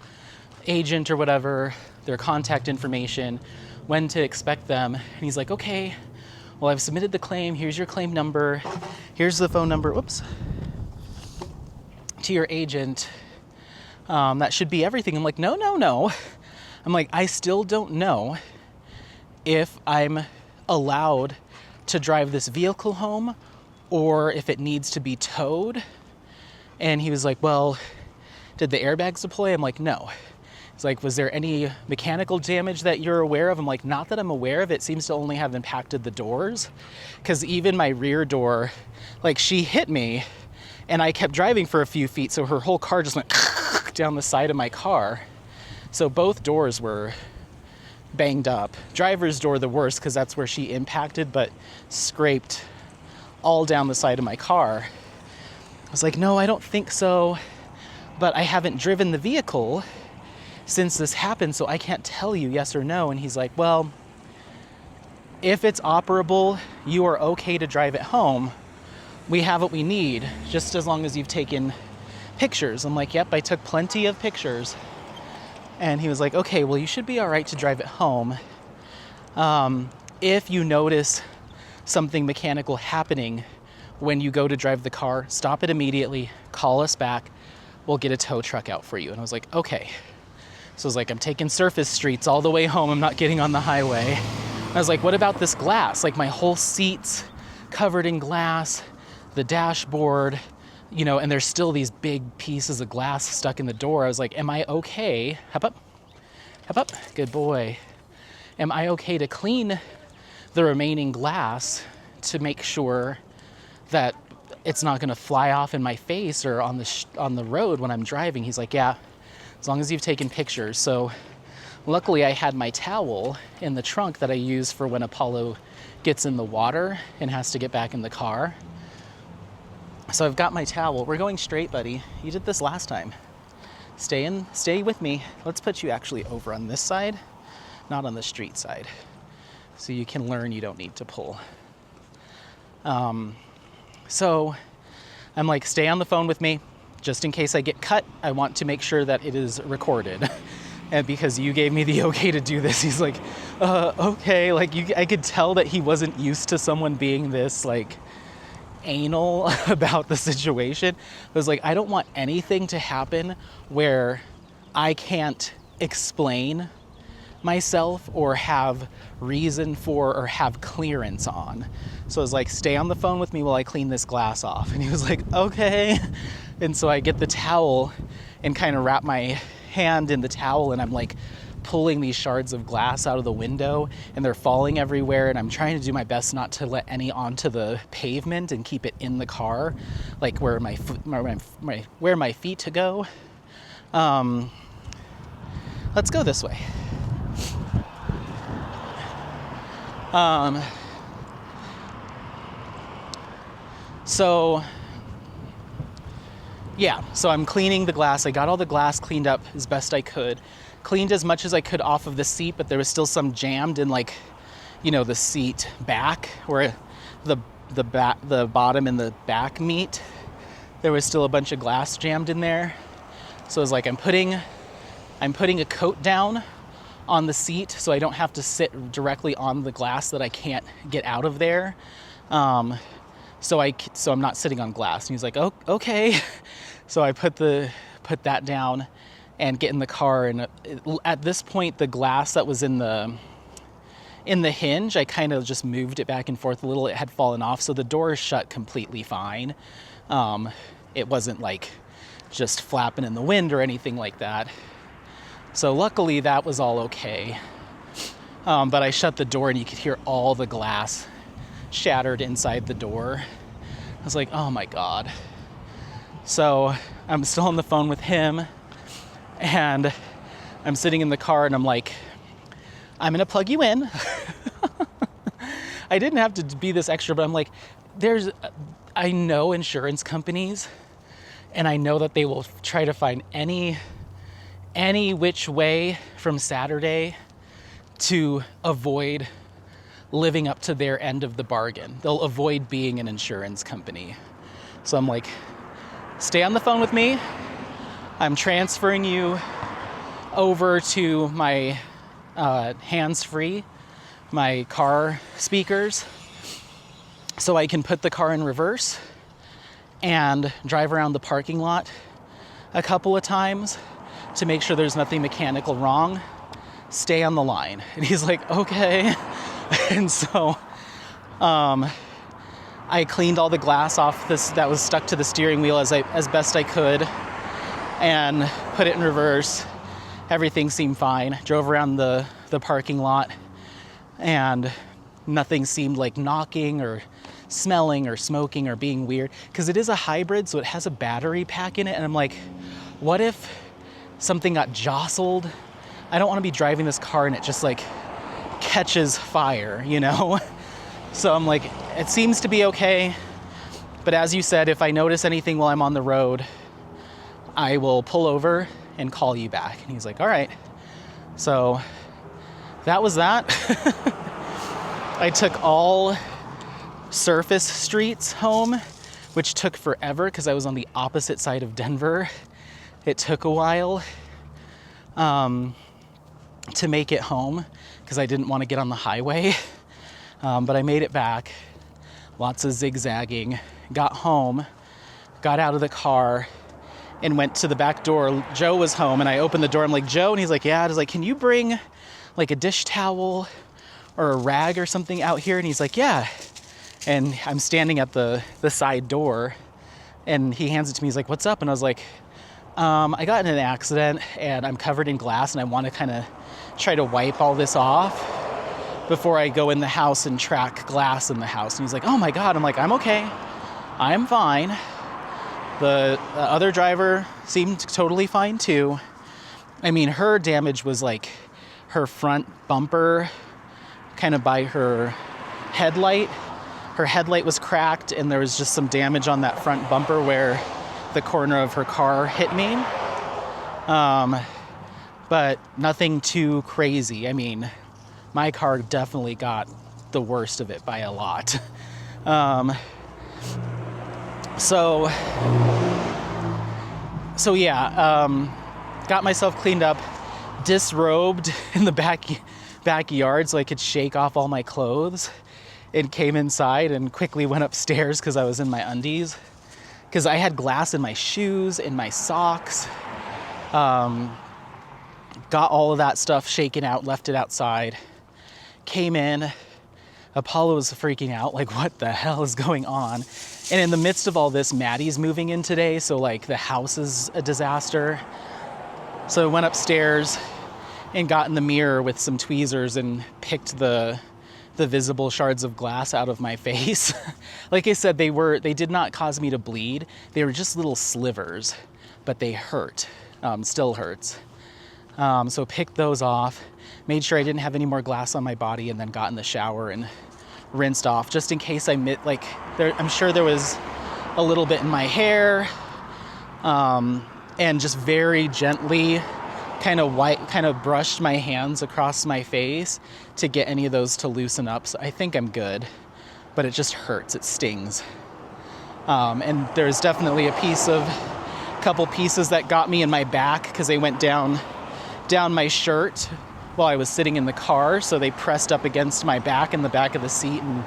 [SPEAKER 2] agent or whatever, their contact information, when to expect them. And he's like, okay, well, I've submitted the claim. Here's your claim number. Here's the phone number. Whoops. To your agent. That should be everything. I'm like, no. I'm like, I still don't know if I'm allowed to drive this vehicle home or if it needs to be towed. And he was like, well, did the airbags deploy? I'm like, no. He's like, was there any mechanical damage that you're aware of? I'm like, not that I'm aware of. It seems to only have impacted the doors. Because even my rear door, like, she hit me and I kept driving for a few feet, so her whole car just went down the side of my car. So both doors were banged up. Driver's door the worst because that's where she impacted, but scraped all down the side of my car. I was like, no, I don't think so, but I haven't driven the vehicle since this happened, so I can't tell you yes or no. And he's like, well, if it's operable, you are okay to drive it home, we have what we need, just as long as you've taken pictures. I'm like, yep, I took plenty of pictures. And he was like, okay, well, you should be all right to drive it home. If you notice something mechanical happening when you go to drive the car, stop it immediately, call us back, we'll get a tow truck out for you. And I was like, okay. So I was like, I'm taking surface streets all the way home, I'm not getting on the highway. And I was like, what about this glass? Like, my whole seat's covered in glass, the dashboard, you know, and there's still these big pieces of glass stuck in the door. I was like, am I okay? Hop up, hop up, good boy. Am I okay to clean the remaining glass to make sure that it's not gonna fly off in my face or on the road when I'm driving? He's like, yeah, as long as you've taken pictures. So luckily I had my towel in the trunk that I use for when Apollo gets in the water and has to get back in the car. So I've got my towel. We're going straight, buddy. You did this last time. Stay with me. Let's put you actually over on this side, not on the street side. So you can learn you don't need to pull. So I'm like, stay on the phone with me. Just in case I get cut, I want to make sure that it is recorded. And because you gave me the okay to do this, he's like, okay. Like, I could tell that he wasn't used to someone being this, like, anal about the situation. I was like, I don't want anything to happen where I can't explain myself or have reason for or have clearance on. So I was like, stay on the phone with me while I clean this glass off. And he was like, okay. And so I get the towel and kind of wrap my hand in the towel, and I'm like pulling these shards of glass out of the window, and they're falling everywhere, and I'm trying to do my best not to let any onto the pavement and keep it in the car, like where my feet to go. Let's go this way. So I'm cleaning the glass. I got all the glass cleaned up as best I could. Cleaned as much as I could off of the seat, but there was still some jammed in, like, you know, the seat back where the bottom and the back meet. There was still a bunch of glass jammed in there. So I was like, I'm putting a coat down on the seat so I don't have to sit directly on the glass that I can't get out of there. So I'm not sitting on glass. And he's like, oh, okay. So I put that down and get in the car. And at this point, the glass that was in the hinge, I kind of just moved it back and forth a little. It had fallen off. So the door is shut completely fine. It wasn't like just flapping in the wind or anything like that. So luckily that was all okay. But I shut the door and you could hear all the glass shattered inside the door. I was like, oh my God. So I'm still on the phone with him, and I'm sitting in the car, and I'm like, I'm gonna plug you in. I didn't have to be this extra, but I'm like, I know insurance companies, and I know that they will try to find any which way from Saturday to avoid living up to their end of the bargain. They'll avoid being an insurance company. So I'm like, stay on the phone with me. I'm transferring you over to my hands-free, my car speakers, so I can put the car in reverse and drive around the parking lot a couple of times to make sure there's nothing mechanical wrong. Stay on the line. And he's like, okay. And so I cleaned all the glass off that was stuck to the steering wheel as best I could and put it in reverse. Everything seemed fine. Drove around the parking lot, and nothing seemed like knocking or smelling or smoking or being weird, because it is a hybrid, so it has a battery pack in it. And I'm like, what if something got jostled? I don't want to be driving this car and it just like catches fire, you know? So I'm like, it seems to be okay. But as you said, if I notice anything while I'm on the road, I will pull over and call you back. And he's like, all right. So that was that. I took all surface streets home which took forever because I was on the opposite side of Denver. It took a while to make it home because I didn't want to get on the highway. But I made it back. Lots of zigzagging. Got home, got out of the car, and went to the back door. Joe was home, and I opened the door. I'm like, Joe? And he's like, yeah. I was like, can you bring like a dish towel or a rag or something out here? And he's like, yeah. And I'm standing at the side door, and he hands it to me. He's like, what's up? And I was like, I got in an accident, and I'm covered in glass, and I want to kind of try to wipe all this off before I go in the house and track glass in the house. And he's like, oh my God. I'm like, I'm okay. I'm fine. The other driver seemed totally fine too. I mean, her damage was like her front bumper kind of by her headlight. Her headlight was cracked, and there was just some damage on that front bumper where the corner of her car hit me. But nothing too crazy. I mean, my car definitely got the worst of it by a lot. So yeah, got myself cleaned up, disrobed in the backyard so I could shake off all my clothes, and came inside and quickly went upstairs because I was in my undies, because I had glass in my shoes, in my socks. Got all of that stuff shaken out, left it outside, came in. Apollo was freaking out, like, what the hell is going on? And in the midst of all this, Maddie's moving in today, so like the house is a disaster. So I went upstairs and got in the mirror with some tweezers and picked the visible shards of glass out of my face. Like I said, they did not cause me to bleed. They were just little slivers, but they hurt, still hurts. So picked those off, made sure I didn't have any more glass on my body, and then got in the shower and rinsed off just in case I'm sure there was a little bit in my hair, and just very gently kind of brushed my hands across my face to get any of those to loosen up. So I think I'm good, but it just hurts, it stings. And there's definitely a couple pieces that got me in my back because they went down my shirt while I was sitting in the car, so they pressed up against my back in the back of the seat and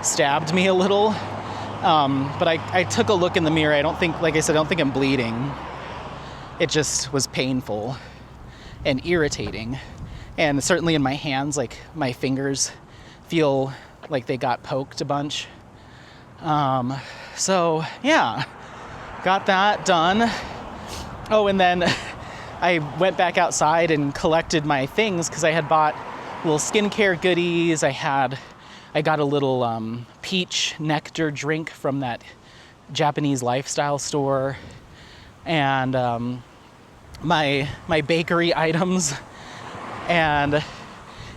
[SPEAKER 2] stabbed me a little. But I took a look in the mirror. I don't think I'm bleeding. It just was painful and irritating. And certainly in my hands, like my fingers feel like they got poked a bunch. So yeah, got that done. Oh, and then I went back outside and collected my things because I had bought little skincare goodies. I got a little peach nectar drink from that Japanese lifestyle store, and my bakery items, and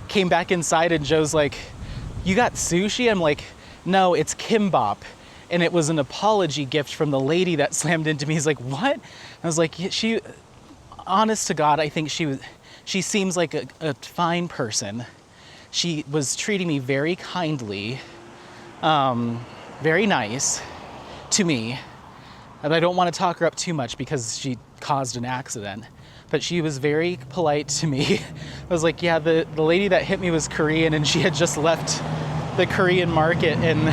[SPEAKER 2] came back inside, and Joe's like, you got sushi? I'm like, no, it's kimbap. And it was an apology gift from the lady that slammed into me. He's like, what? I was like, honest to God, I think she seems like a fine person. She was treating me very kindly, very nice to me. And I don't want to talk her up too much because she caused an accident, but she was very polite to me. I was like, yeah, the lady that hit me was Korean, and she had just left the Korean market and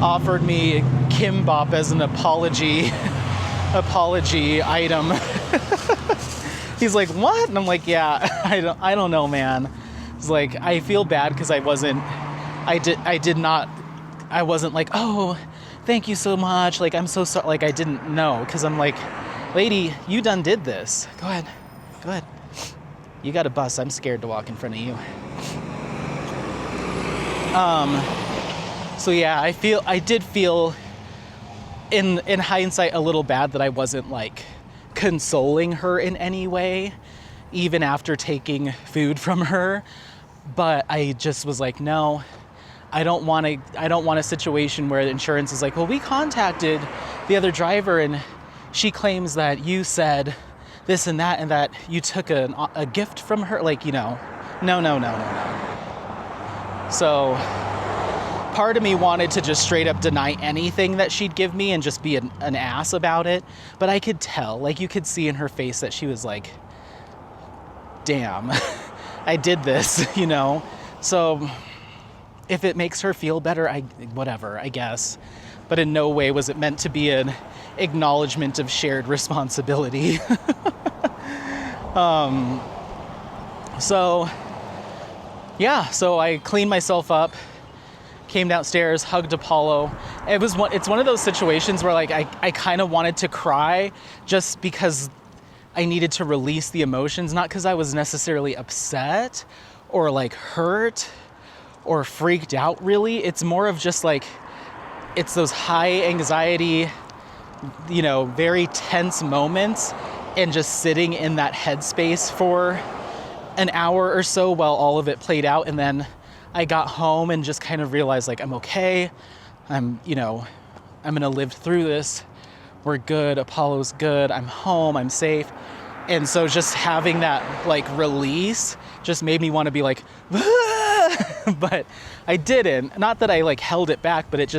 [SPEAKER 2] offered me kimbap as an apology item. He's like, what? And I'm like, yeah, I don't know, man. It's like, I feel bad because I wasn't like, oh, thank you so much. Like, I'm so sorry. Like, I didn't know, because I'm like, lady, you done did this. Go ahead. You got a bus. I'm scared to walk in front of you. So yeah, I did feel in hindsight a little bad that I wasn't like consoling her in any way, even after taking food from her. But I just was like, no, I don't want a situation where the insurance is like, well, we contacted the other driver and she claims that you said this and that you took a gift from her. Like, no. So part of me wanted to just straight up deny anything that she'd give me and just be an ass about it. But I could tell, like you could see in her face that she was like, damn, I did this, you know? So if it makes her feel better, whatever, I guess. But in no way was it meant to be an acknowledgement of shared responsibility. So I cleaned myself up, came downstairs, hugged Apollo. It's one of those situations where like I kind of wanted to cry just because I needed to release the emotions, not because I was necessarily upset or like hurt or freaked out really. It's more of just like, it's those high anxiety, you know, very tense moments and just sitting in that headspace for an hour or so while all of it played out. And then I got home and just kind of realized like, I'm okay. I'm gonna live through this. We're good. Apollo's good. I'm home. I'm safe. And so just having that like release just made me want to be like, but I didn't. Not that I like held it back, but it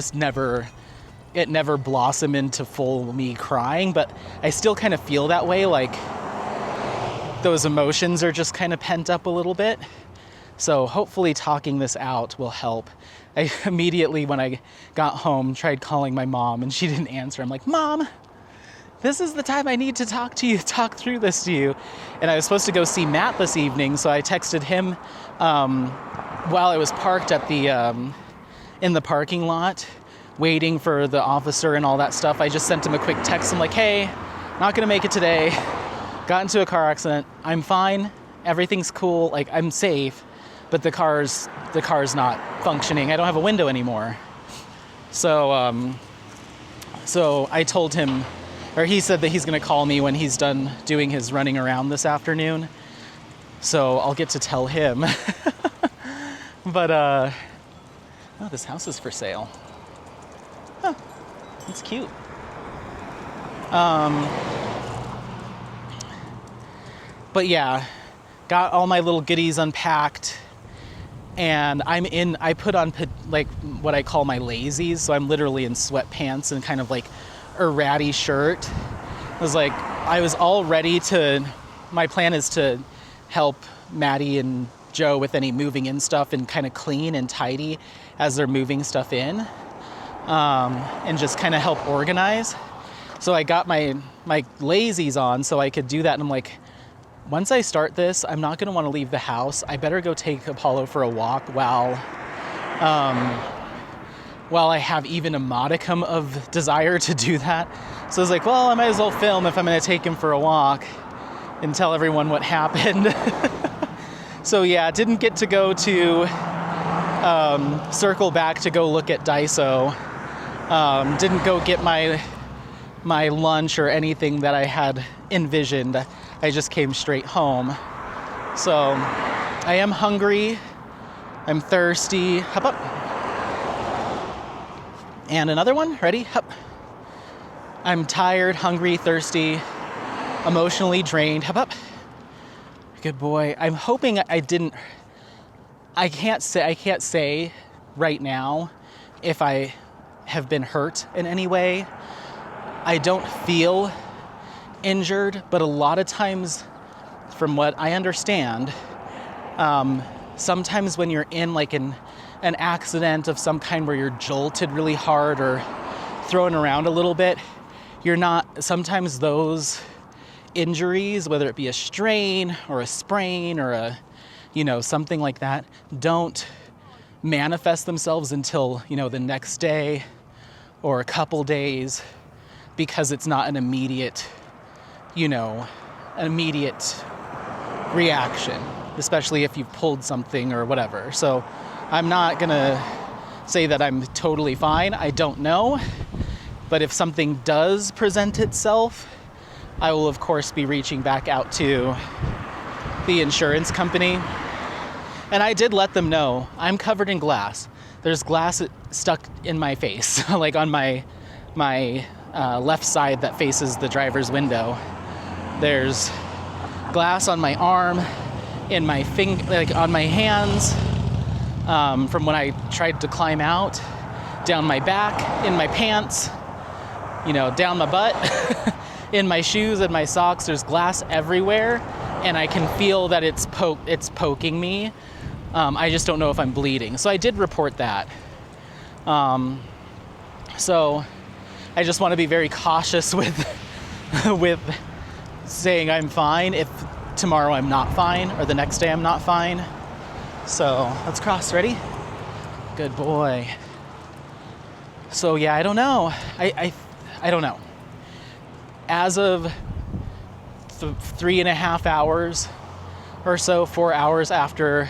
[SPEAKER 2] never blossomed into full me crying. But I still kind of feel that way. Like those emotions are just kind of pent up a little bit. So hopefully talking this out will help. I immediately, when I got home, tried calling my mom and she didn't answer. I'm like, Mom, this is the time I need to talk to you, talk through this to you. And I was supposed to go see Matt this evening, so I texted him while I was parked at in the parking lot, waiting for the officer and all that stuff. I just sent him a quick text. I'm like, hey, not gonna make it today. Got into a car accident. I'm fine. Everything's cool. Like I'm safe, but the car's not functioning. I don't have a window anymore. So I told him, or he said that he's going to call me when he's done doing his running around this afternoon. So I'll get to tell him. But, oh, this house is for sale. Huh, it's cute. But yeah, got all my little goodies unpacked. And I put on like what I call my lazies. So I'm literally in sweatpants and kind of like a ratty shirt. I was all ready my plan is to help Maddie and Joe with any moving in stuff and kind of clean and tidy as they're moving stuff in, and just kind of help organize. So I got my lazies on so I could do that. And I'm like, once I start this, I'm not going to want to leave the house. I better go take Apollo for a walk while I have even a modicum of desire to do that. So I was like, well, I might as well film if I'm going to take him for a walk and tell everyone what happened. So yeah, didn't get to go to circle back to go look at Daiso. Didn't go get my lunch or anything that I had envisioned. I just came straight home. So I am hungry. I'm thirsty. Hop up. And another one. Ready? Hop. I'm tired, hungry, thirsty, emotionally drained. Hop up. Good boy. I'm hoping I can't say right now if I have been hurt in any way. I don't feel injured, but a lot of times, from what I understand, sometimes when you're in like an accident of some kind where you're jolted really hard or thrown around a little bit, sometimes those injuries, whether it be a strain or a sprain or something like that, don't manifest themselves until, the next day or a couple days, because it's not an immediate reaction, especially if you've pulled something or whatever. So I'm not gonna say that I'm totally fine. I don't know. But if something does present itself, I will of course be reaching back out to the insurance company. And I did let them know I'm covered in glass. There's glass stuck in my face, like on my left side that faces the driver's window. There's glass on my arm, in my on my hands. from when I tried to climb out, down my back, in my pants, down my butt, in my shoes and my socks. There's glass everywhere, and I can feel that it's poking me. I just don't know if I'm bleeding. So I did report that. So I just want to be very cautious with saying I'm fine if tomorrow I'm not fine, or the next day I'm not fine. So let's cross. Ready? Good boy. So yeah, I don't know. I don't know. As of 3.5 hours or so, 4 hours after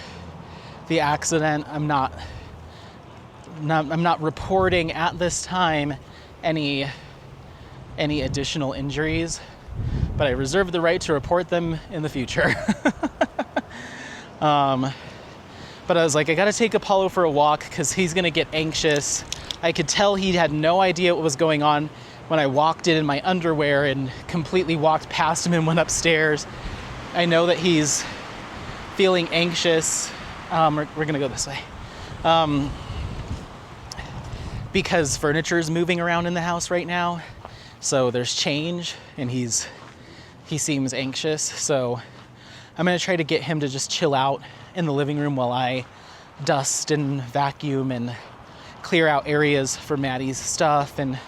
[SPEAKER 2] the accident, I'm not reporting at this time any additional injuries, but I reserve the right to report them in the future. But I was like, I gotta take Apollo for a walk because he's gonna get anxious. I could tell he had no idea what was going on when I walked in my underwear and completely walked past him and went upstairs. I know that he's feeling anxious. We're gonna go this way. Because furniture is moving around in the house right now. So there's change, and he seems anxious. So I'm gonna try to get him to just chill out in the living room while I dust and vacuum and clear out areas for Maddie's stuff. And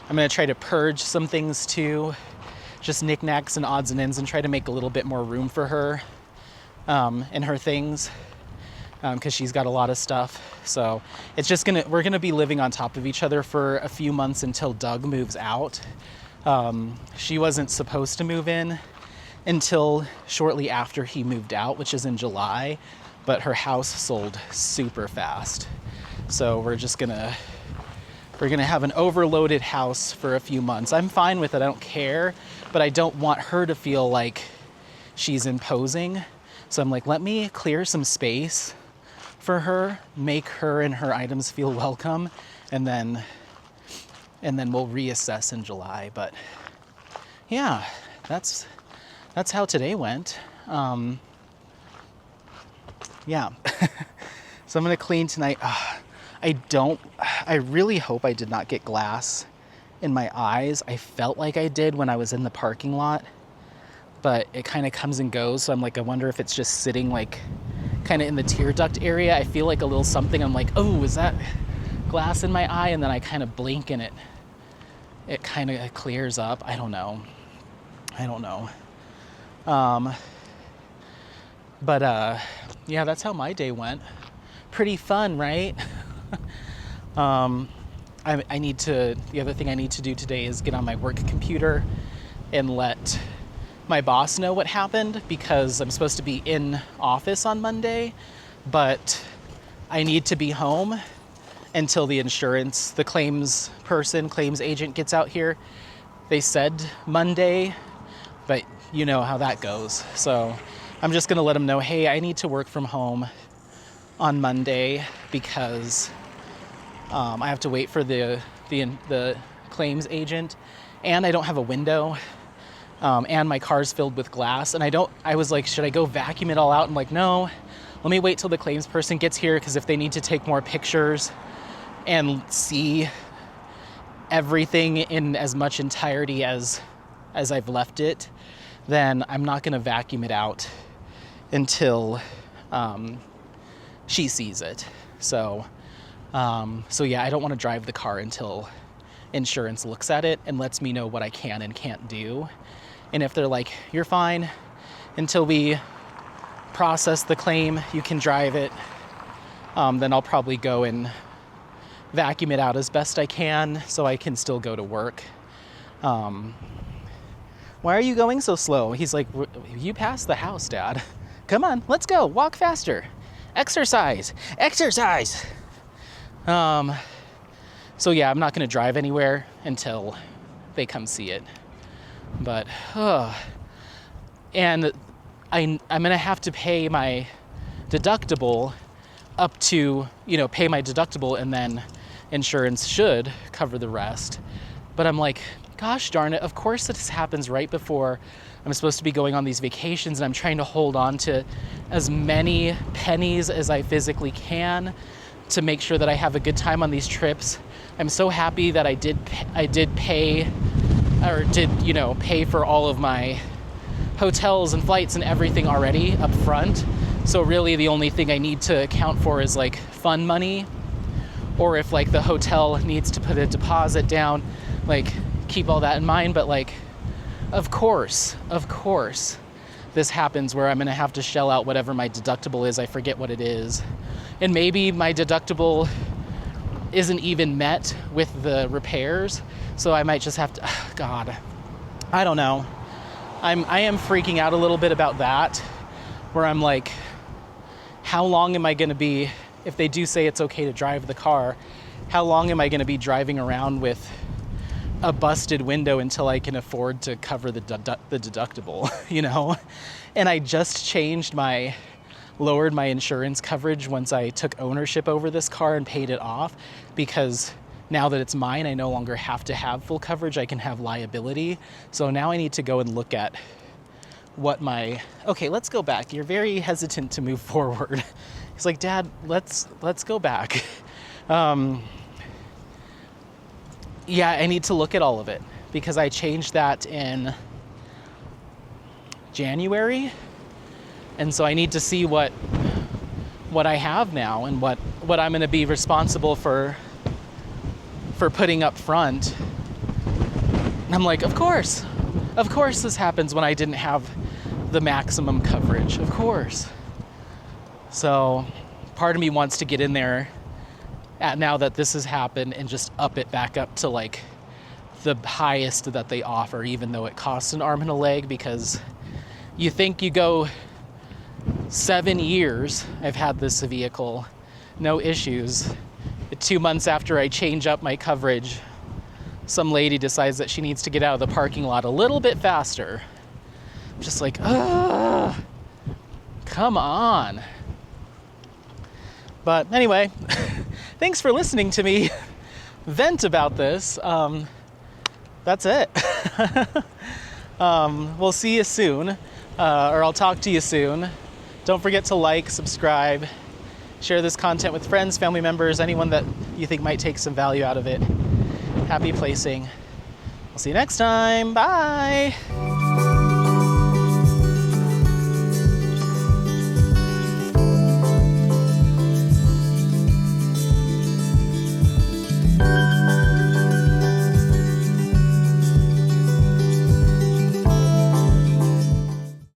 [SPEAKER 2] I'm gonna try to purge some things too, just knickknacks and odds and ends, and try to make a little bit more room for her and her things, because she's got a lot of stuff. So it's just we're gonna be living on top of each other for a few months until Doug moves out. She wasn't supposed to move in until shortly after he moved out, which is in July, but her house sold super fast. So we're gonna have an overloaded house for a few months. I'm fine with it, I don't care, but I don't want her to feel like she's imposing. So I'm like, let me clear some space for her, make her and her items feel welcome, and then we'll reassess in July. But yeah, that's how today went. Yeah. So I'm gonna clean tonight. I really hope I did not get glass in my eyes. I felt like I did when I was in the parking lot, but it kind of comes and goes. So I'm like, I wonder if it's just sitting like kind of in the tear duct area. I feel like a little something. I'm like, oh, is that glass in my eye? And then I kind of blink and it kind of clears up. I don't know. But yeah, that's how my day went. Pretty fun, right? The other thing I need to do today is get on my work computer and let my boss know what happened, because I'm supposed to be in office on Monday, but I need to be home until the claims agent gets out here. They said Monday, but you know how that goes. So I'm just gonna let them know, hey, I need to work from home on Monday because I have to wait for the claims agent, and I don't have a window, and my car's filled with glass, and I was like, should I go vacuum it all out? I'm like, no, let me wait till the claims person gets here, because if they need to take more pictures and see everything in as much entirety as I've left it, then I'm not gonna vacuum it out until she sees it. So yeah, I don't want to drive the car until insurance looks at it and lets me know what I can and can't do. And if they're like, you're fine until we process the claim, you can drive it, then I'll probably go and vacuum it out as best I can so I can still go to work. Why are you going so slow? He's like, you passed the house, Dad. Come on, let's go. Walk faster. Exercise. So yeah, I'm not going to drive anywhere until they come see it. But, and I'm going to have to pay my deductible up to, pay my deductible, and then insurance should cover the rest. But I'm like, gosh darn it, of course this happens right before I'm supposed to be going on these vacations, and I'm trying to hold on to as many pennies as I physically can to make sure that I have a good time on these trips. I'm so happy that I did pay for all of my hotels and flights and everything already up front. So really the only thing I need to account for is like fund money, or if like the hotel needs to put a deposit down, like keep all that in mind. But like, of course, this happens where I'm gonna have to shell out whatever my deductible is. I forget what it is. And maybe my deductible isn't even met with the repairs. So I might just have to, God, I don't know. I am freaking out a little bit about that, where I'm like, how long am I gonna be, if they do say it's okay to drive the car, how long am I gonna be driving around with a busted window until I can afford to cover the deductible, you know? And I just lowered my insurance coverage once I took ownership over this car and paid it off, because now that it's mine, I no longer have to have full coverage. I can have liability. So now I need to go and look at what okay, let's go back. You're very hesitant to move forward. He's like, Dad, let's go back. Yeah, I need to look at all of it because I changed that in January. And so I need to see what I have now and what I'm going to be responsible for putting up front. And I'm like, of course this happens when I didn't have the maximum coverage, of course. So part of me wants to get in there now that this has happened and just up it back up to like the highest that they offer, even though it costs an arm and a leg, because you think you go 7 years, I've had this vehicle, no issues. 2 months after I change up my coverage, some lady decides that she needs to get out of the parking lot a little bit faster. I'm just like, come on. But anyway, thanks for listening to me vent about this. That's it. We'll see you soon, or I'll talk to you soon. Don't forget to like, subscribe, share this content with friends, family members, anyone that you think might take some value out of it. Happy placing. I'll see you next time. Bye.